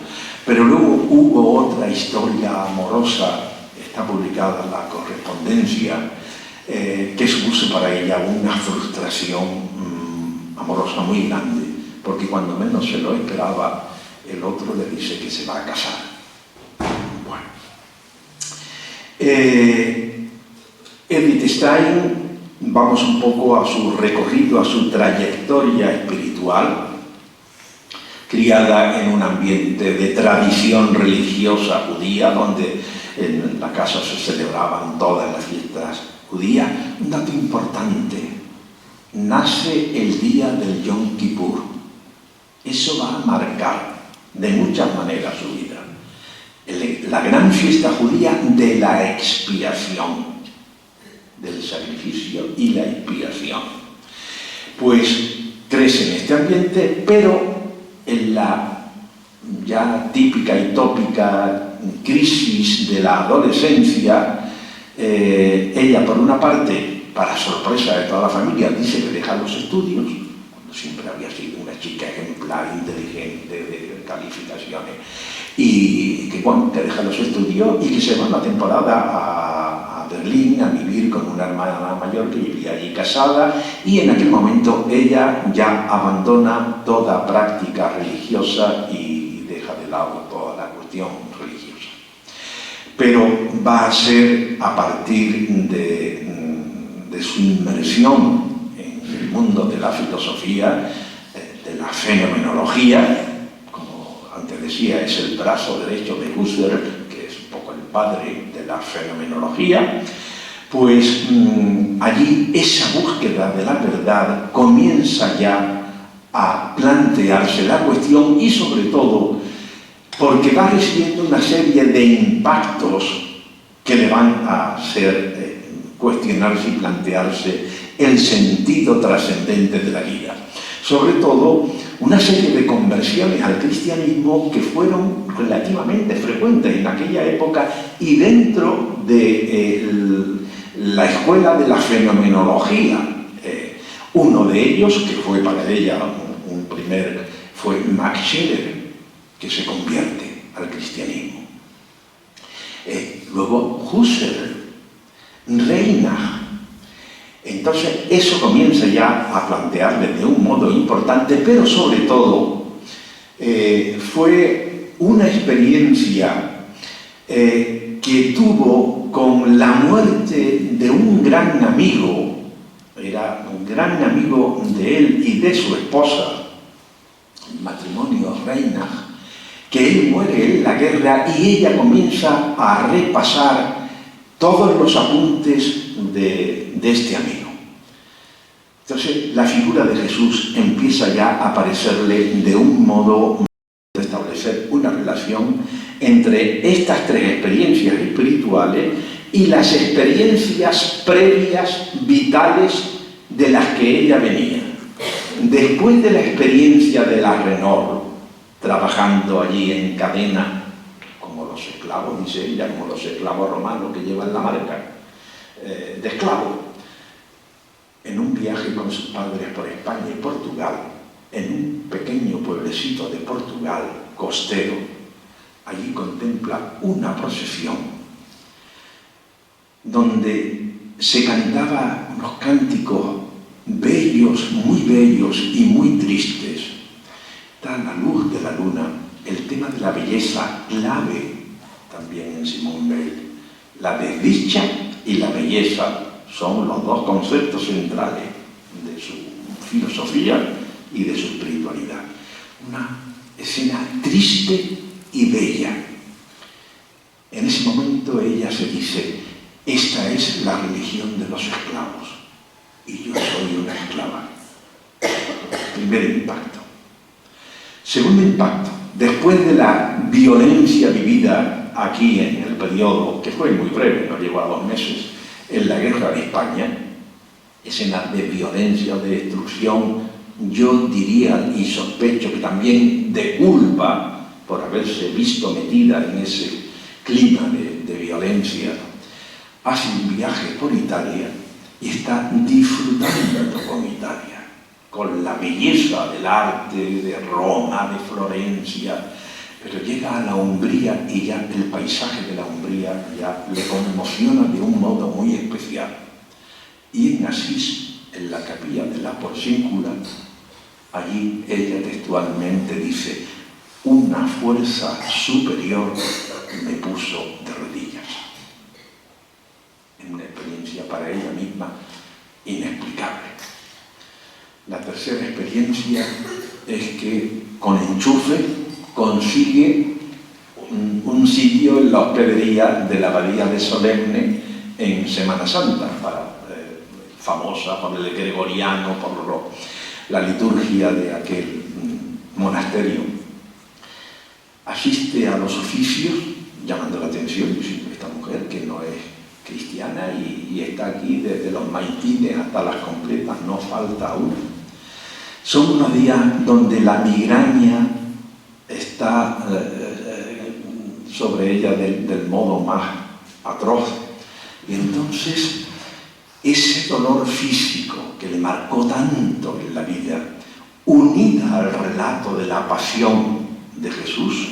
Pero luego hubo otra historia amorosa, está publicada en la correspondencia, que supuso para ella una frustración amorosa muy grande, porque cuando menos se lo esperaba, el otro le dice que se va a casar. Bueno. Edith Stein, vamos un poco a su recorrido, a su trayectoria espiritual, criada en un ambiente de tradición religiosa judía, donde en la casa se celebraban todas las fiestas judías. Un dato importante: nace el día del Yom Kippur. Eso va a marcar de muchas maneras su vida. La gran fiesta judía de la expiación, del sacrificio y la expiación. Pues crece en este ambiente, pero en la ya típica y tópica crisis de la adolescencia, ella, por una parte, para sorpresa de toda la familia, dice que deja los estudios, cuando siempre había sido una chica ejemplar, inteligente, de calificaciones, y que, bueno, que deja los estudios y que se va una temporada a Berlín a vivir con una hermana mayor que vivía allí casada, y en aquel momento ella ya abandona toda práctica religiosa y deja de lado toda la cuestión religiosa. Pero va a ser a partir de su inmersión en el mundo de la filosofía, de la fenomenología, como antes decía, es el brazo derecho de Husserl, el padre de la fenomenología, pues allí esa búsqueda de la verdad comienza ya a plantearse la cuestión, y sobre todo porque va recibiendo una serie de impactos que le van a hacer cuestionarse y plantearse el sentido trascendente de la vida. Sobre todo, una serie de conversiones al cristianismo que fueron relativamente frecuentes en aquella época, y dentro de la escuela de la fenomenología. Uno de ellos, que fue para ella un primer, fue Max Scheler, que se convierte al cristianismo. Luego Husserl, Reinach. Entonces eso comienza ya a plantearle de un modo importante, pero sobre todo fue una experiencia que tuvo con la muerte de un gran amigo. Era un gran amigo de él y de su esposa, el matrimonio Reinach, que él muere en la guerra, y ella comienza a repasar todos los apuntes de este amigo. Entonces la figura de Jesús empieza ya a aparecerle de un modo de establecer una relación entre estas tres experiencias espirituales y las experiencias previas, vitales, de las que ella venía. Después de la experiencia de la Renault, trabajando allí en cadena, como los esclavos, dice ella, como los esclavos romanos que llevan la marca de esclavo, en un viaje con sus padres por España y Portugal, en un pequeño pueblecito de Portugal, costero, allí contempla una procesión donde se cantaba unos cánticos bellos y muy tristes. Está la luz de la luna, el tema de la belleza, clave también en Simone Weil. La desdicha y la belleza son los dos conceptos centrales de su filosofía y de su espiritualidad. Una escena triste y bella. En ese momento ella se dice: esta es la religión de los esclavos y yo soy una esclava. Primer impacto. Segundo impacto: después de la violencia vivida aquí en el periodo, que fue muy breve, no llegó a 2 meses, en la guerra de España, escenas de violencia, de destrucción, yo diría y sospecho que también de culpa por haberse visto metida en ese clima de violencia, hace un viaje por Italia y está disfrutando con Italia, con la belleza del arte de Roma, de Florencia, pero llega a la Umbría y ya el paisaje de la Umbría ya le conmociona de un modo muy especial. Y en Asís, en la capilla de la Porciúncula, Allí ella textualmente dice: una fuerza superior me puso de rodillas. Es una experiencia para ella misma inexplicable. La tercera experiencia es que con enchufe consigue un sitio en la hospedería de la abadía de Solemne en Semana Santa, famosa por el gregoriano, por la liturgia de aquel monasterio. Asiste a los oficios, llamando la atención, diciendo: esta mujer que no es cristiana y está aquí desde los maitines hasta las completas, no falta una. Son unos días donde la migraña está sobre ella del modo más atroz. Y entonces ese dolor físico que le marcó tanto en la vida, unida al relato de la pasión de Jesús,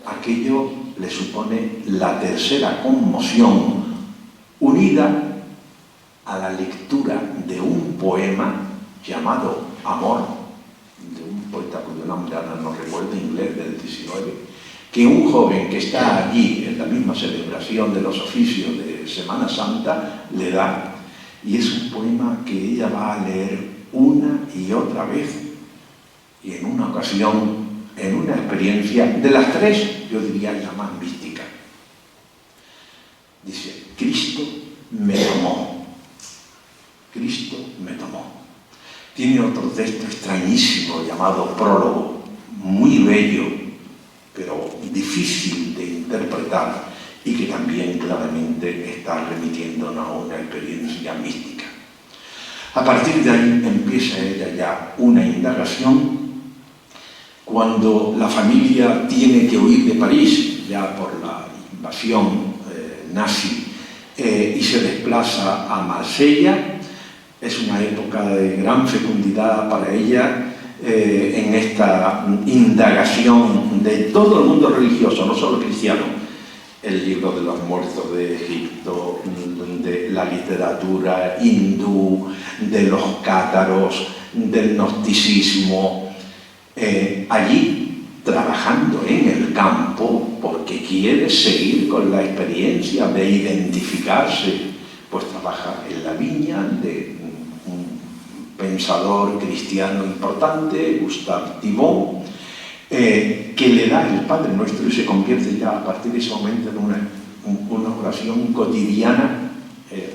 aquello le supone la tercera conmoción, unida a la lectura de un poema llamado Amor, de un poeta cuyo nombre ahora no recuerdo, inglés, del 19, que un joven que está allí en la misma celebración de los oficios de Semana Santa le da, y es un poema que ella va a leer una y otra vez, y en una ocasión, en una experiencia de las tres, yo diría la más mística. Dice: Cristo me tomó. Cristo me tomó. Tiene otro texto extrañísimo llamado Prólogo, muy bello, pero difícil de interpretar, y que también claramente está remitiéndonos a una experiencia mística. A partir de ahí empieza ella ya una indagación. Cuando la familia tiene que huir de París, ya por la invasión nazi, y se desplaza a Marsella, es una época de gran fecundidad para ella en esta indagación de todo el mundo religioso, no solo cristiano. El libro de los muertos de Egipto, de la literatura hindú, de los cátaros, del gnosticismo. Allí, trabajando en el campo, porque quiere seguir con la experiencia de identificarse, pues trabaja en la viña de un pensador cristiano importante, Gustave Thibon, que le da el Padre Nuestro y se convierte ya a partir de ese momento en una oración cotidiana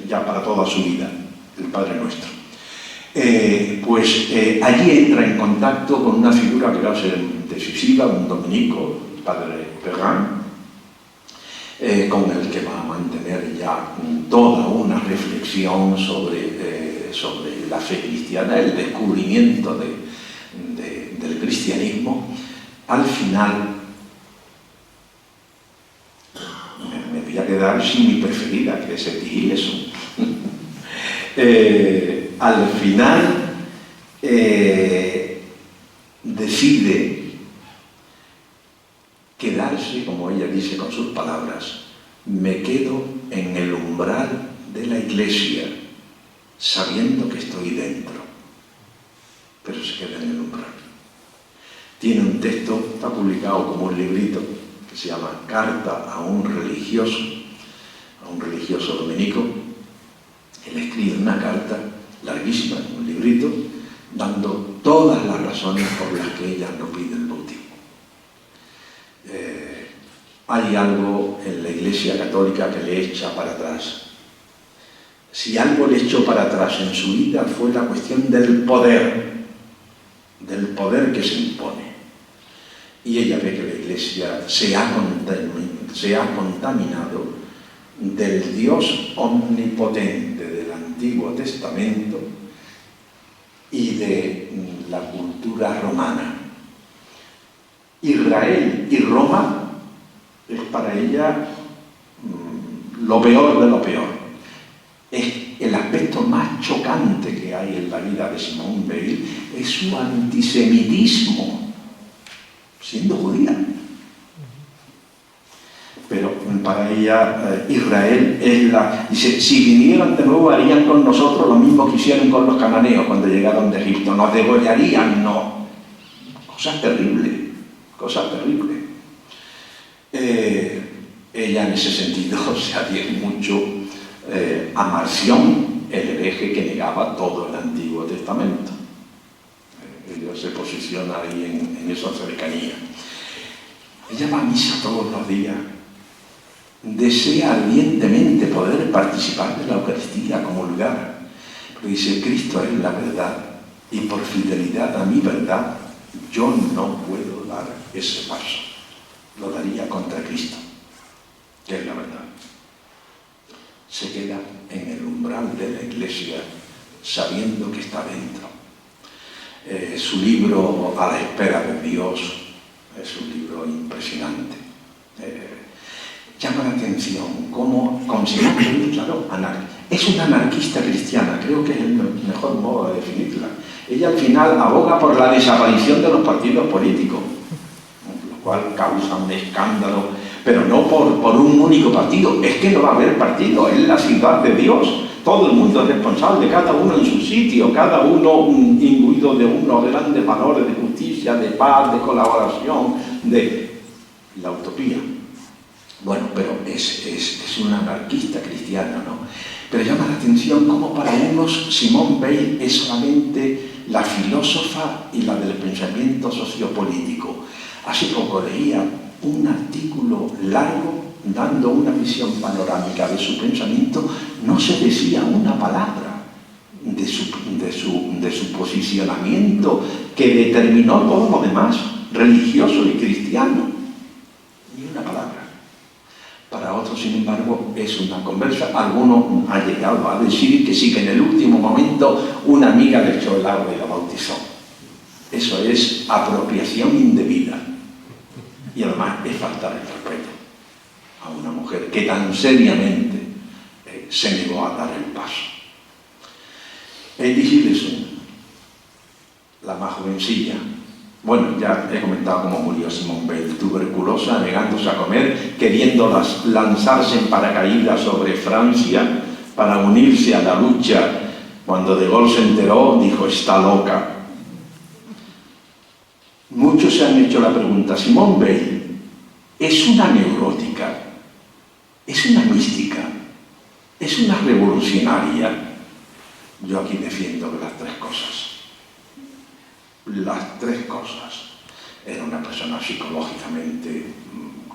ya para toda su vida, el Padre Nuestro. Allí entra en contacto con una figura que va a ser decisiva, un dominico, el Padre Perrin, con el que va a mantener ya toda una reflexión sobre la fe cristiana, el descubrimiento del cristianismo. Al final, me voy a quedar sin mi preferida, que es Etty Hillesum. Al final decide quedarse, como ella dice con sus palabras: me quedo en el umbral de la iglesia sabiendo que estoy dentro, pero se queda en el umbral. Tiene un texto, está publicado como un librito, que se llama Carta a un religioso dominico. Él escribe una carta larguísima, un librito, dando todas las razones por las que ella no pide el bautismo. Hay algo en la Iglesia Católica que le echa para atrás. Si algo le echó para atrás en su vida fue la cuestión del poder que se impone. Y ella ve que la Iglesia se ha contaminado del Dios omnipotente del Antiguo Testamento y de la cultura romana. Israel y Roma es para ella lo peor de lo peor. Es el aspecto más chocante que hay en la vida de Simone Weil, es su antisemitismo, siendo judía. Pero para todavía Israel es la... Dice, si vinieran de nuevo harían con nosotros lo mismo que hicieron con los cananeos cuando llegaron de Egipto. Nos degollarían, no. Cosas terribles, cosas terribles. Ella en ese sentido se adhiere mucho a Marción, el hereje que negaba todo el Antiguo Testamento. Ella se posiciona ahí en esa cercanía. Ella va a misa todos los días. Desea ardientemente poder participar de la Eucaristía, comulgar. Pero dice, Cristo es la verdad y por fidelidad a mi verdad yo no puedo dar ese paso. Lo daría contra Cristo, que es la verdad. Se queda en el umbral de la iglesia sabiendo que está dentro. Su libro A la espera de Dios es un libro impresionante. Llama la atención cómo consiguió, claro, es una anarquista cristiana, creo que es el mejor modo de definirla. Ella al final aboga por la desaparición de los partidos políticos, lo cual causa un escándalo, pero no por un único partido. Es que no va a haber partido, es la ciudad de Dios. Todo el mundo es responsable, cada uno en su sitio, cada uno imbuido de unos grandes valores de justicia, de paz, de colaboración, de la utopía. Bueno, pero es una anarquista cristiana, ¿no? Pero llama la atención cómo para unos Simone Weil es solamente la filósofa y la del pensamiento sociopolítico. Hace poco leía un artículo largo dando una visión panorámica de su pensamiento. No se decía una palabra de su posicionamiento que determinó todo lo demás, religioso y cristiano. Ni una palabra. Para otros, sin embargo, es una conversa. Alguno ha llegado a decir que sí, que en el último momento una amiga le echó el agua y la bautizó. Eso es apropiación indebida. Y además es faltar el respeto a una mujer que tan seriamente se negó a dar el paso. Eddie Hillesum, la más jovencilla. Bueno, ya he comentado cómo murió Simone Weil, tuberculosa, negándose a comer, queriendo lanzarse en paracaídas sobre Francia para unirse a la lucha. Cuando De Gaulle se enteró, dijo, está loca. Muchos se han hecho la pregunta, Simone Weil, ¿es una neurótica? ¿Es una mística? ¿Es una revolucionaria? Yo aquí defiendo las tres cosas. Las tres cosas. Era una persona psicológicamente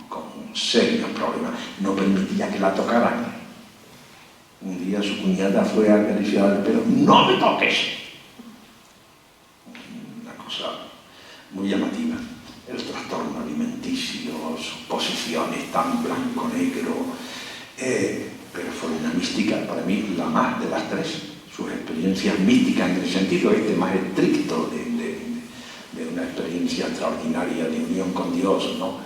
con serios problemas. No permitía que la tocaran. Un día su cuñada fue a acariciar el pelo. ¡No me toques! Una cosa muy llamativa. El trastorno alimenticio, sus posiciones tan blanco-negro. Pero fue una mística, para mí, la más de las tres. Sus experiencias místicas en el sentido más estricto de una experiencia extraordinaria de unión con Dios, ¿no?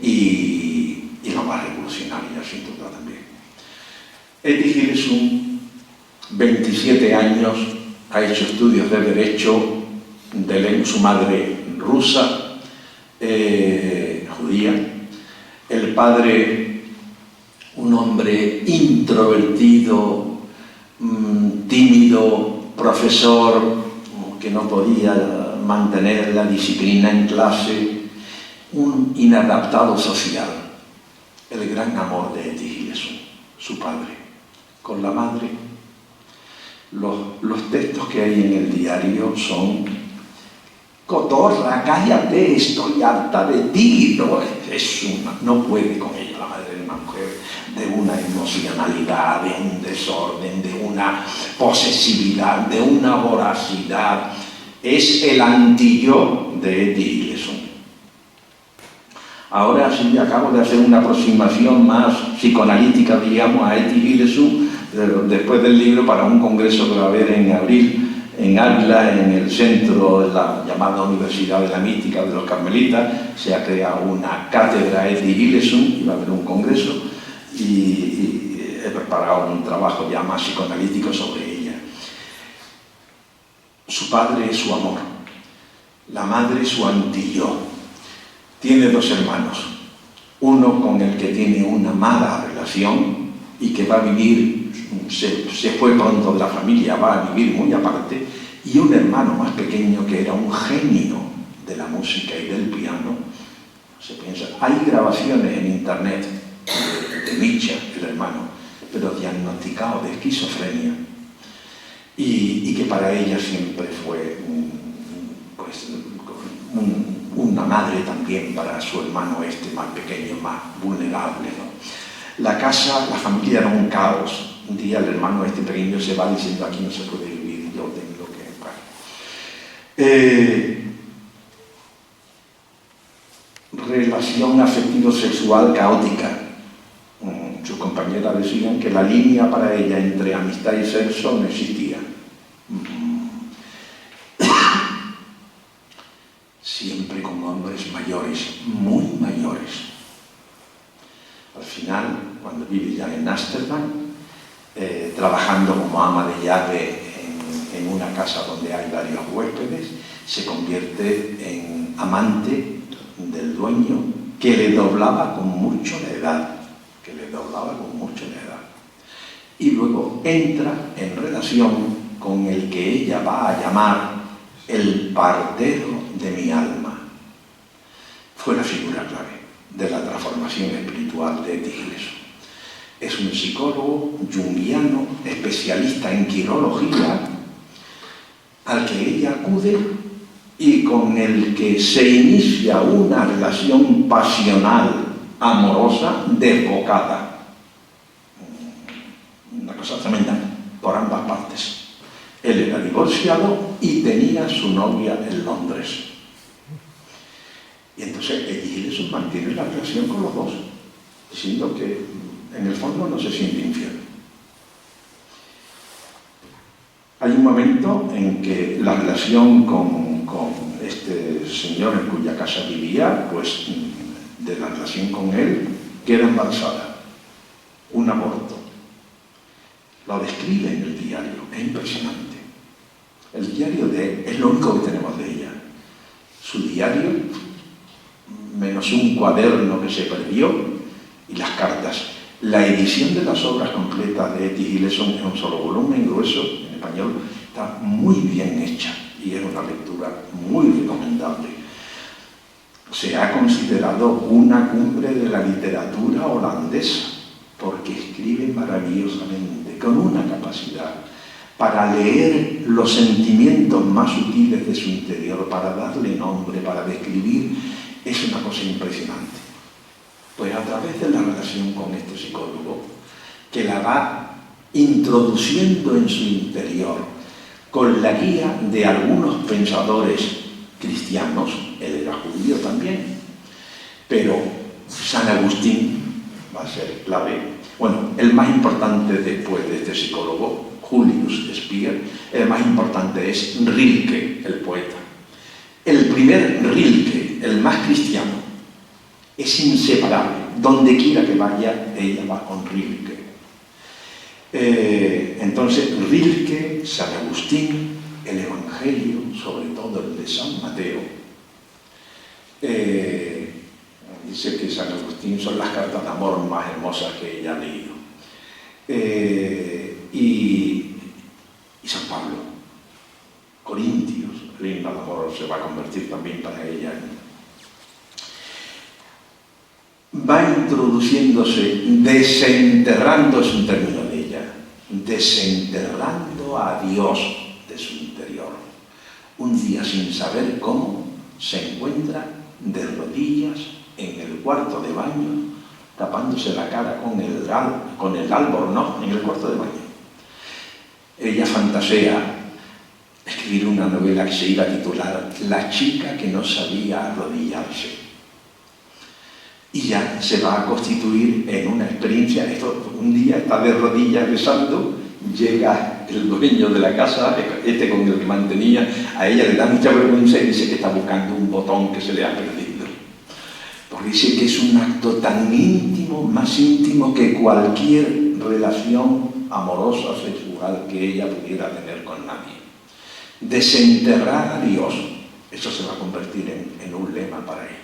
Y la más revolucionaria, sin duda, también. Eddie Hillesum, 27 años, ha hecho estudios de Derecho, su madre rusa, judía, el padre, un hombre introvertido, tímido, profesor, que no podía mantener la disciplina en clase, un inadaptado social. El gran amor de Eddie Hillesum, su padre. Con la madre, los textos que hay en el diario son: cotorra, cállate, estoy harta de ti. No puede con ella, la madre de una mujer de una emocionalidad, de un desorden, de una posesividad, de una voracidad. Es el anti-yo de Eddie Hillesum. Ahora sí acabo de hacer una aproximación más psicoanalítica, digamos, a Eddie Hillesum, después del libro, para un congreso que va a haber en abril en Ávila, en el centro de la llamada Universidad de la Mística de los Carmelitas. Se ha creado una cátedra Eddie Hillesum y va a haber un congreso, y he preparado un trabajo ya más psicoanalítico sobre ella. Su padre es su amor, la madre es su anti-yo. Tiene dos hermanos, uno con el que tiene una mala relación y que va a vivir, se fue pronto de la familia, va a vivir muy aparte, y un hermano más pequeño que era un genio de la música y del piano. Se piensa, hay grabaciones en internet de Mischa, el hermano, pero diagnosticado de esquizofrenia, y que para ella siempre fue una madre también para su hermano más pequeño, más vulnerable, ¿no? La casa, la familia era un caos. Un día el hermano pequeño se va diciendo, aquí no se puede vivir, yo tengo que... Relación afectivo-sexual caótica. Sus compañeras decían que la línea para ella entre amistad y sexo no existía. Siempre con hombres mayores, muy mayores. Al final, cuando vive ya en Ámsterdam, trabajando como ama de llave en una casa donde hay varios huéspedes, se convierte en amante del dueño, que le doblaba con mucho la edad, y luego entra en relación con el que ella va a llamar el partero de mi alma. Fue la figura clave de la transformación espiritual de Tigleso. Es un psicólogo junguiano, especialista en quirología, al que ella acude y con el que se inicia una relación pasional, amorosa, desbocada. Una cosa tremenda, por ambas partes. Él era divorciado y tenía su novia en Londres. Y entonces Tigleso mantiene la relación con los dos, diciendo que en el fondo no se siente infiel. Hay un momento en que la relación con este señor en cuya casa vivía, pues de la relación con él, queda embarazada. Un aborto. Lo describe en el diario, es impresionante. El diario de él es lo único que tenemos de ella. Su diario, menos un cuaderno que se perdió, y las cartas. La edición de las obras completas de Tigleso en un solo volumen grueso, en español, está muy bien hecha y es una lectura muy recomendable. Se ha considerado una cumbre de la literatura holandesa porque escribe maravillosamente, con una capacidad para leer los sentimientos más sutiles de su interior, para darle nombre, para describir. Es una cosa impresionante. Pues a través de la relación con este psicólogo, que la va introduciendo en su interior, con la guía de algunos pensadores cristianos, él era judío también, pero San Agustín va a ser clave. Bueno, el más importante después de este psicólogo, Julius Speer, el más importante es Rilke, el poeta. El primer Rilke, el más cristiano, es inseparable. Donde quiera que vaya, ella va con Rilke. Entonces, Rilke, San Agustín, el Evangelio, sobre todo el de San Mateo. Dice que San Agustín son las cartas de amor más hermosas que ella ha leído. Y San Pablo, Corintios, el himno al amor se va a convertir también para ella va introduciéndose, desenterrando, es un término de ella, desenterrando a Dios de su interior. Un día, sin saber cómo, se encuentra de rodillas en el cuarto de baño, tapándose la cara con el albornoz en el cuarto de baño. Ella fantasea escribir una novela que se iba a titular La chica que no sabía arrodillarse. Y ya se va a constituir en una experiencia. Un día está de rodillas rezando, llega el dueño de la casa, con el que mantenía, a ella le da mucha vergüenza y dice que está buscando un botón que se le ha perdido. Porque dice que es un acto tan íntimo, más íntimo que cualquier relación amorosa, sexual que ella pudiera tener con nadie. Desenterrar a Dios, eso se va a convertir en un lema para ella.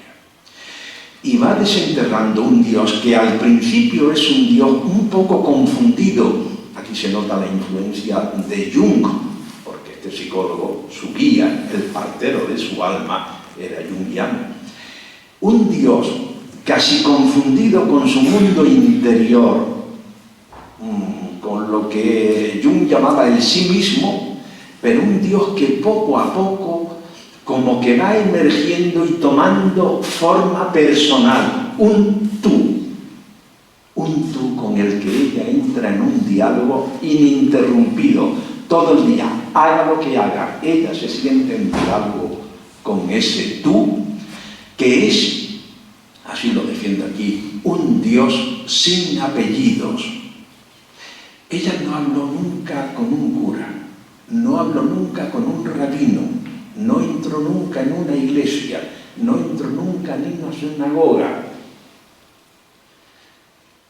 y va desenterrando un Dios que al principio es un Dios un poco confundido. Aquí se nota la influencia de Jung, porque este psicólogo, su guía, el partero de su alma, era jungiano. Un Dios casi confundido con su mundo interior, con lo que Jung llamaba el sí mismo, pero un Dios que poco a poco como que va emergiendo y tomando forma personal, un tú con el que ella entra en un diálogo ininterrumpido todo el día, haga lo que haga, ella se siente en diálogo con ese tú, que es, así lo defiende aquí, un Dios sin apellidos. Ella no habló nunca con un cura, no habló nunca con un rabino, no entró nunca en una iglesia, no entró nunca en una sinagoga.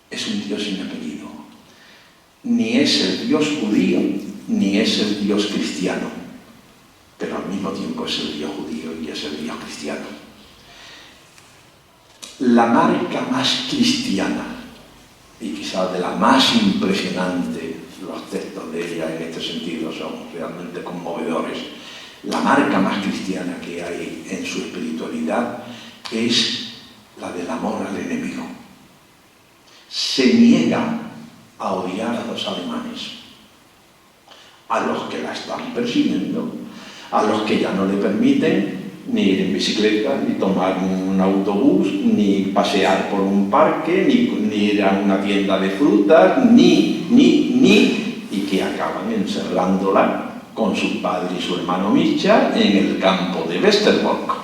Es un Dios sin apellido. Ni es el Dios judío, ni es el Dios cristiano. Pero al mismo tiempo es el Dios judío y es el Dios cristiano. La marca más cristiana, y quizás de la más impresionante, los textos de ella en este sentido son realmente conmovedores. La marca más cristiana que hay en su espiritualidad es la del amor al enemigo. Se niega a odiar a los alemanes, a los que la están persiguiendo, a los que ya no le permiten ni ir en bicicleta, ni tomar un autobús, ni pasear por un parque, ni ir a una tienda de frutas, y que acaban encerrándola con su padre y su hermano Mischa en el campo de Westerbork.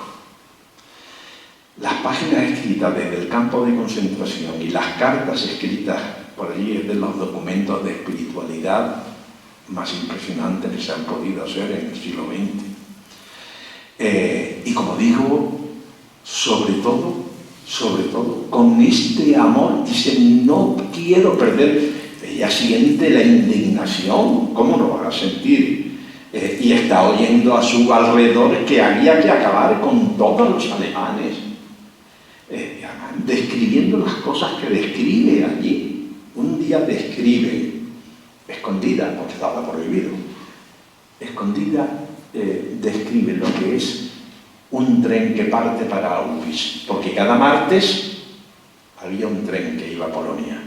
Las páginas escritas desde el campo de concentración y las cartas escritas por allí es de los documentos de espiritualidad más impresionantes que se han podido hacer en el siglo XX. Y como digo, sobre todo, con este amor, dice, no quiero perder. Ella siente la indignación, ¿cómo no va a sentir? Y está oyendo a su alrededor que había que acabar con todos los alemanes, describiendo las cosas que describe allí. Un día describe, escondida, porque estaba prohibido, escondida, describe lo que es un tren que parte para Auschwitz, porque cada martes había un tren que iba a Polonia,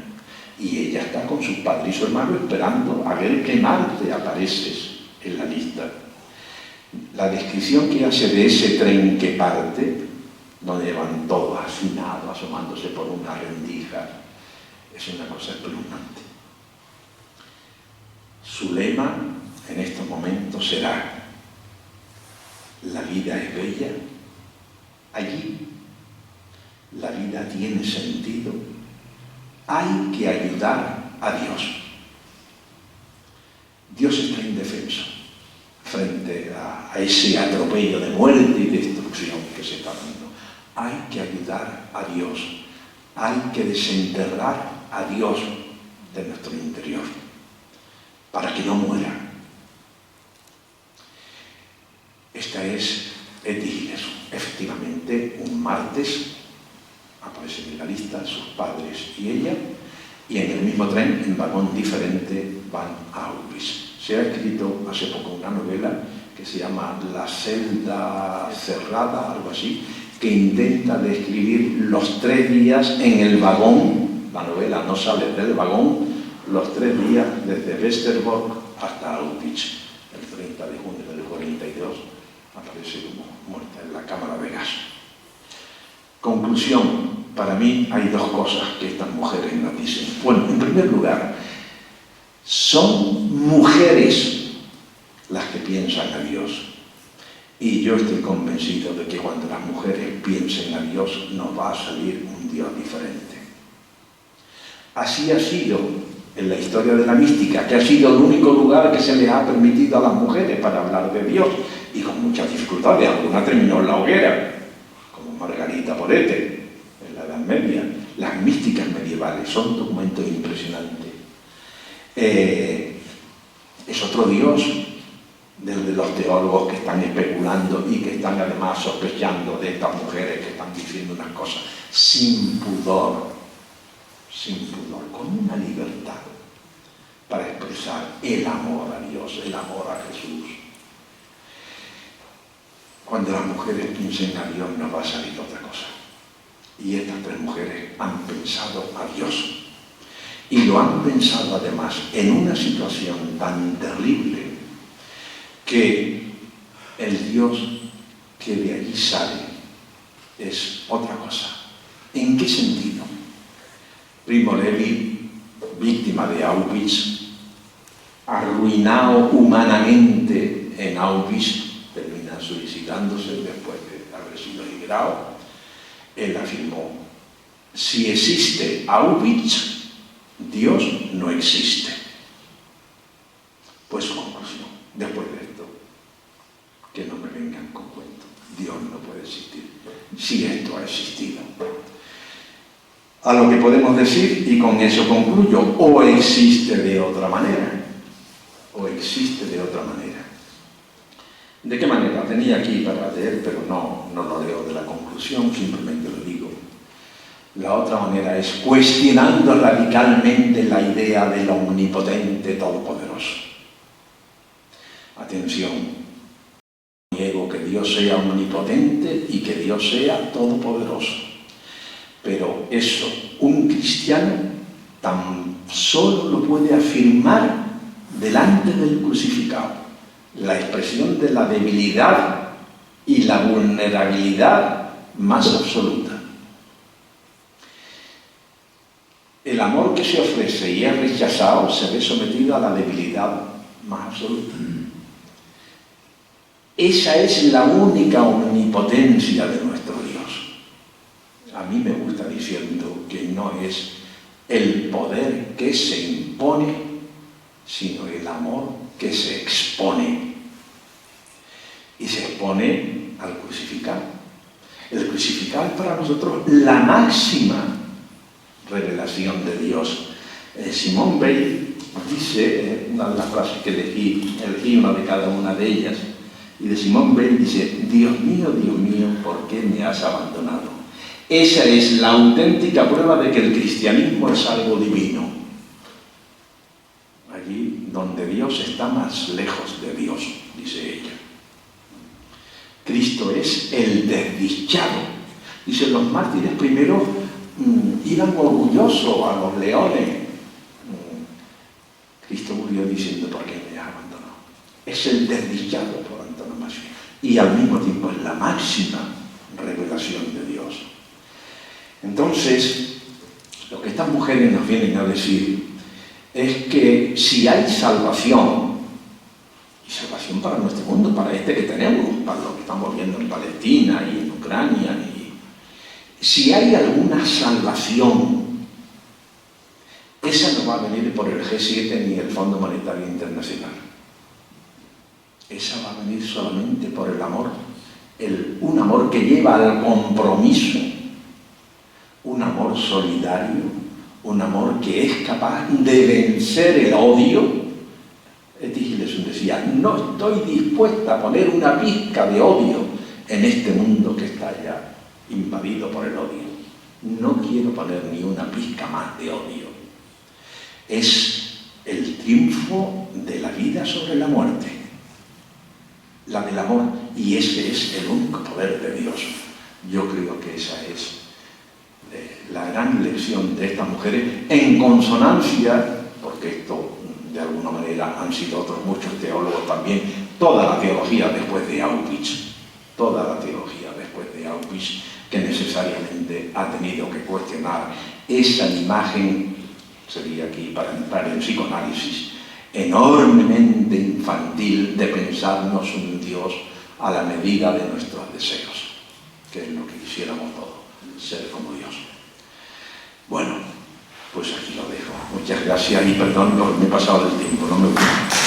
y ella está con su padre y su hermano esperando a ver qué martes apareces en la lista. La descripción que hace de ese tren que parte, donde van todos hacinados, asomándose por una rendija, es una cosa espeluznante. Su lema en estos momentos será: la vida es bella, allí la vida tiene sentido, hay que ayudar a Dios. Dios está indefenso frente a ese atropello de muerte y destrucción que se está dando. Hay que ayudar a Dios, hay que desenterrar a Dios de nuestro interior para que no muera. Esta es Edith, efectivamente, un martes aparecen en la lista sus padres y ella, y en el mismo tren, en vagón diferente, van a Auschwitz. Se ha escrito hace poco una novela que se llama La celda cerrada, algo así, que intenta describir los 3 días en el vagón. La novela no sale del vagón, los 3 días desde Westerbork hasta Auschwitz. El 30 de junio del 42 aparece como muerta en la cámara de gas. Conclusión. Para mí hay 2 cosas que estas mujeres nos dicen. Bueno, en primer lugar, son mujeres las que piensan a Dios. Y yo estoy convencido de que cuando las mujeres piensen a Dios, nos va a salir un Dios diferente. Así ha sido en la historia de la mística, que ha sido el único lugar que se les ha permitido a las mujeres para hablar de Dios, y con muchas dificultades. Alguna terminó en la hoguera, como Margarita Porete, en la Edad Media. Las místicas medievales son documentos impresionantes. Es otro Dios del de los teólogos que están especulando y que están además sospechando de estas mujeres que están diciendo unas cosas sin pudor, con una libertad para expresar el amor a Dios, el amor a Jesús. Cuando las mujeres piensen a Dios no va a salir otra cosa. Y estas tres mujeres han pensado a Dios. Y lo han pensado además en una situación tan terrible que el Dios que de allí sale es otra cosa. ¿En qué sentido? Primo Levi, víctima de Auschwitz, arruinado humanamente en Auschwitz, termina suicidándose después de haber sido liberado. Él afirmó: si existe Auschwitz, Dios no existe. Pues su conclusión, después de esto, que no me vengan con cuentos, Dios no puede existir, si esto ha existido. A lo que podemos decir, y con eso concluyo, o existe de otra manera, o existe de otra manera. ¿De qué manera? Tenía aquí para leer, pero no lo leo de la conclusión, simplemente lo digo. La otra manera es cuestionando radicalmente la idea del omnipotente todopoderoso. Atención, no niego que Dios sea omnipotente y que Dios sea todopoderoso. Pero eso, un cristiano tan solo lo puede afirmar delante del crucificado. La expresión de la debilidad y la vulnerabilidad más absoluta. El amor que se ofrece y es rechazado se ve sometido a la debilidad más absoluta. Esa es la única omnipotencia de nuestro Dios. A mí me gusta diciendo que no es el poder que se impone, sino el amor que se expone. Y se expone al crucificado. El crucificado es para nosotros la máxima revelación de Dios. Simón Weil dice, una de las frases que elegí una de cada una de ellas, y de Simón Weil dice: Dios mío, ¿por qué me has abandonado? Esa es la auténtica prueba de que el cristianismo es algo divino. Allí donde Dios está más lejos de Dios, dice ella. Cristo es el desdichado. Dice, los mártires primero iban orgullosos a los leones. Cristo murió diciendo: ¿por qué me has abandonado? Es el desdichado por antonomasia. Y al mismo tiempo es la máxima revelación de Dios. Entonces, lo que estas mujeres nos vienen a decir es que si hay salvación, y salvación para nuestro mundo, para este que tenemos, para lo que estamos viendo en Palestina y en Ucrania, si hay alguna salvación, esa no va a venir por el G7 ni el Fondo Monetario Internacional. Esa va a venir solamente por el amor, un amor que lleva al compromiso, un amor solidario, un amor que es capaz de vencer el odio. Gileson decía: no estoy dispuesta a poner una pizca de odio en este mundo que está ya invadido por el odio. No quiero poner ni una pizca más de odio. Es el triunfo de la vida sobre la muerte, la del amor, y ese es el único poder de Dios. Yo creo que esa es la gran lección de estas mujeres, en consonancia, porque esto de alguna manera han sido otros muchos teólogos también, toda la teología después de Auschwitz, que necesariamente ha tenido que cuestionar esa imagen, sería aquí para entrar en psicoanálisis, enormemente infantil de pensarnos un Dios a la medida de nuestros deseos, que es lo que quisiéramos todos, ser como Dios. Bueno, pues aquí lo dejo. Muchas gracias y perdón, me he pasado del tiempo, no me gusta.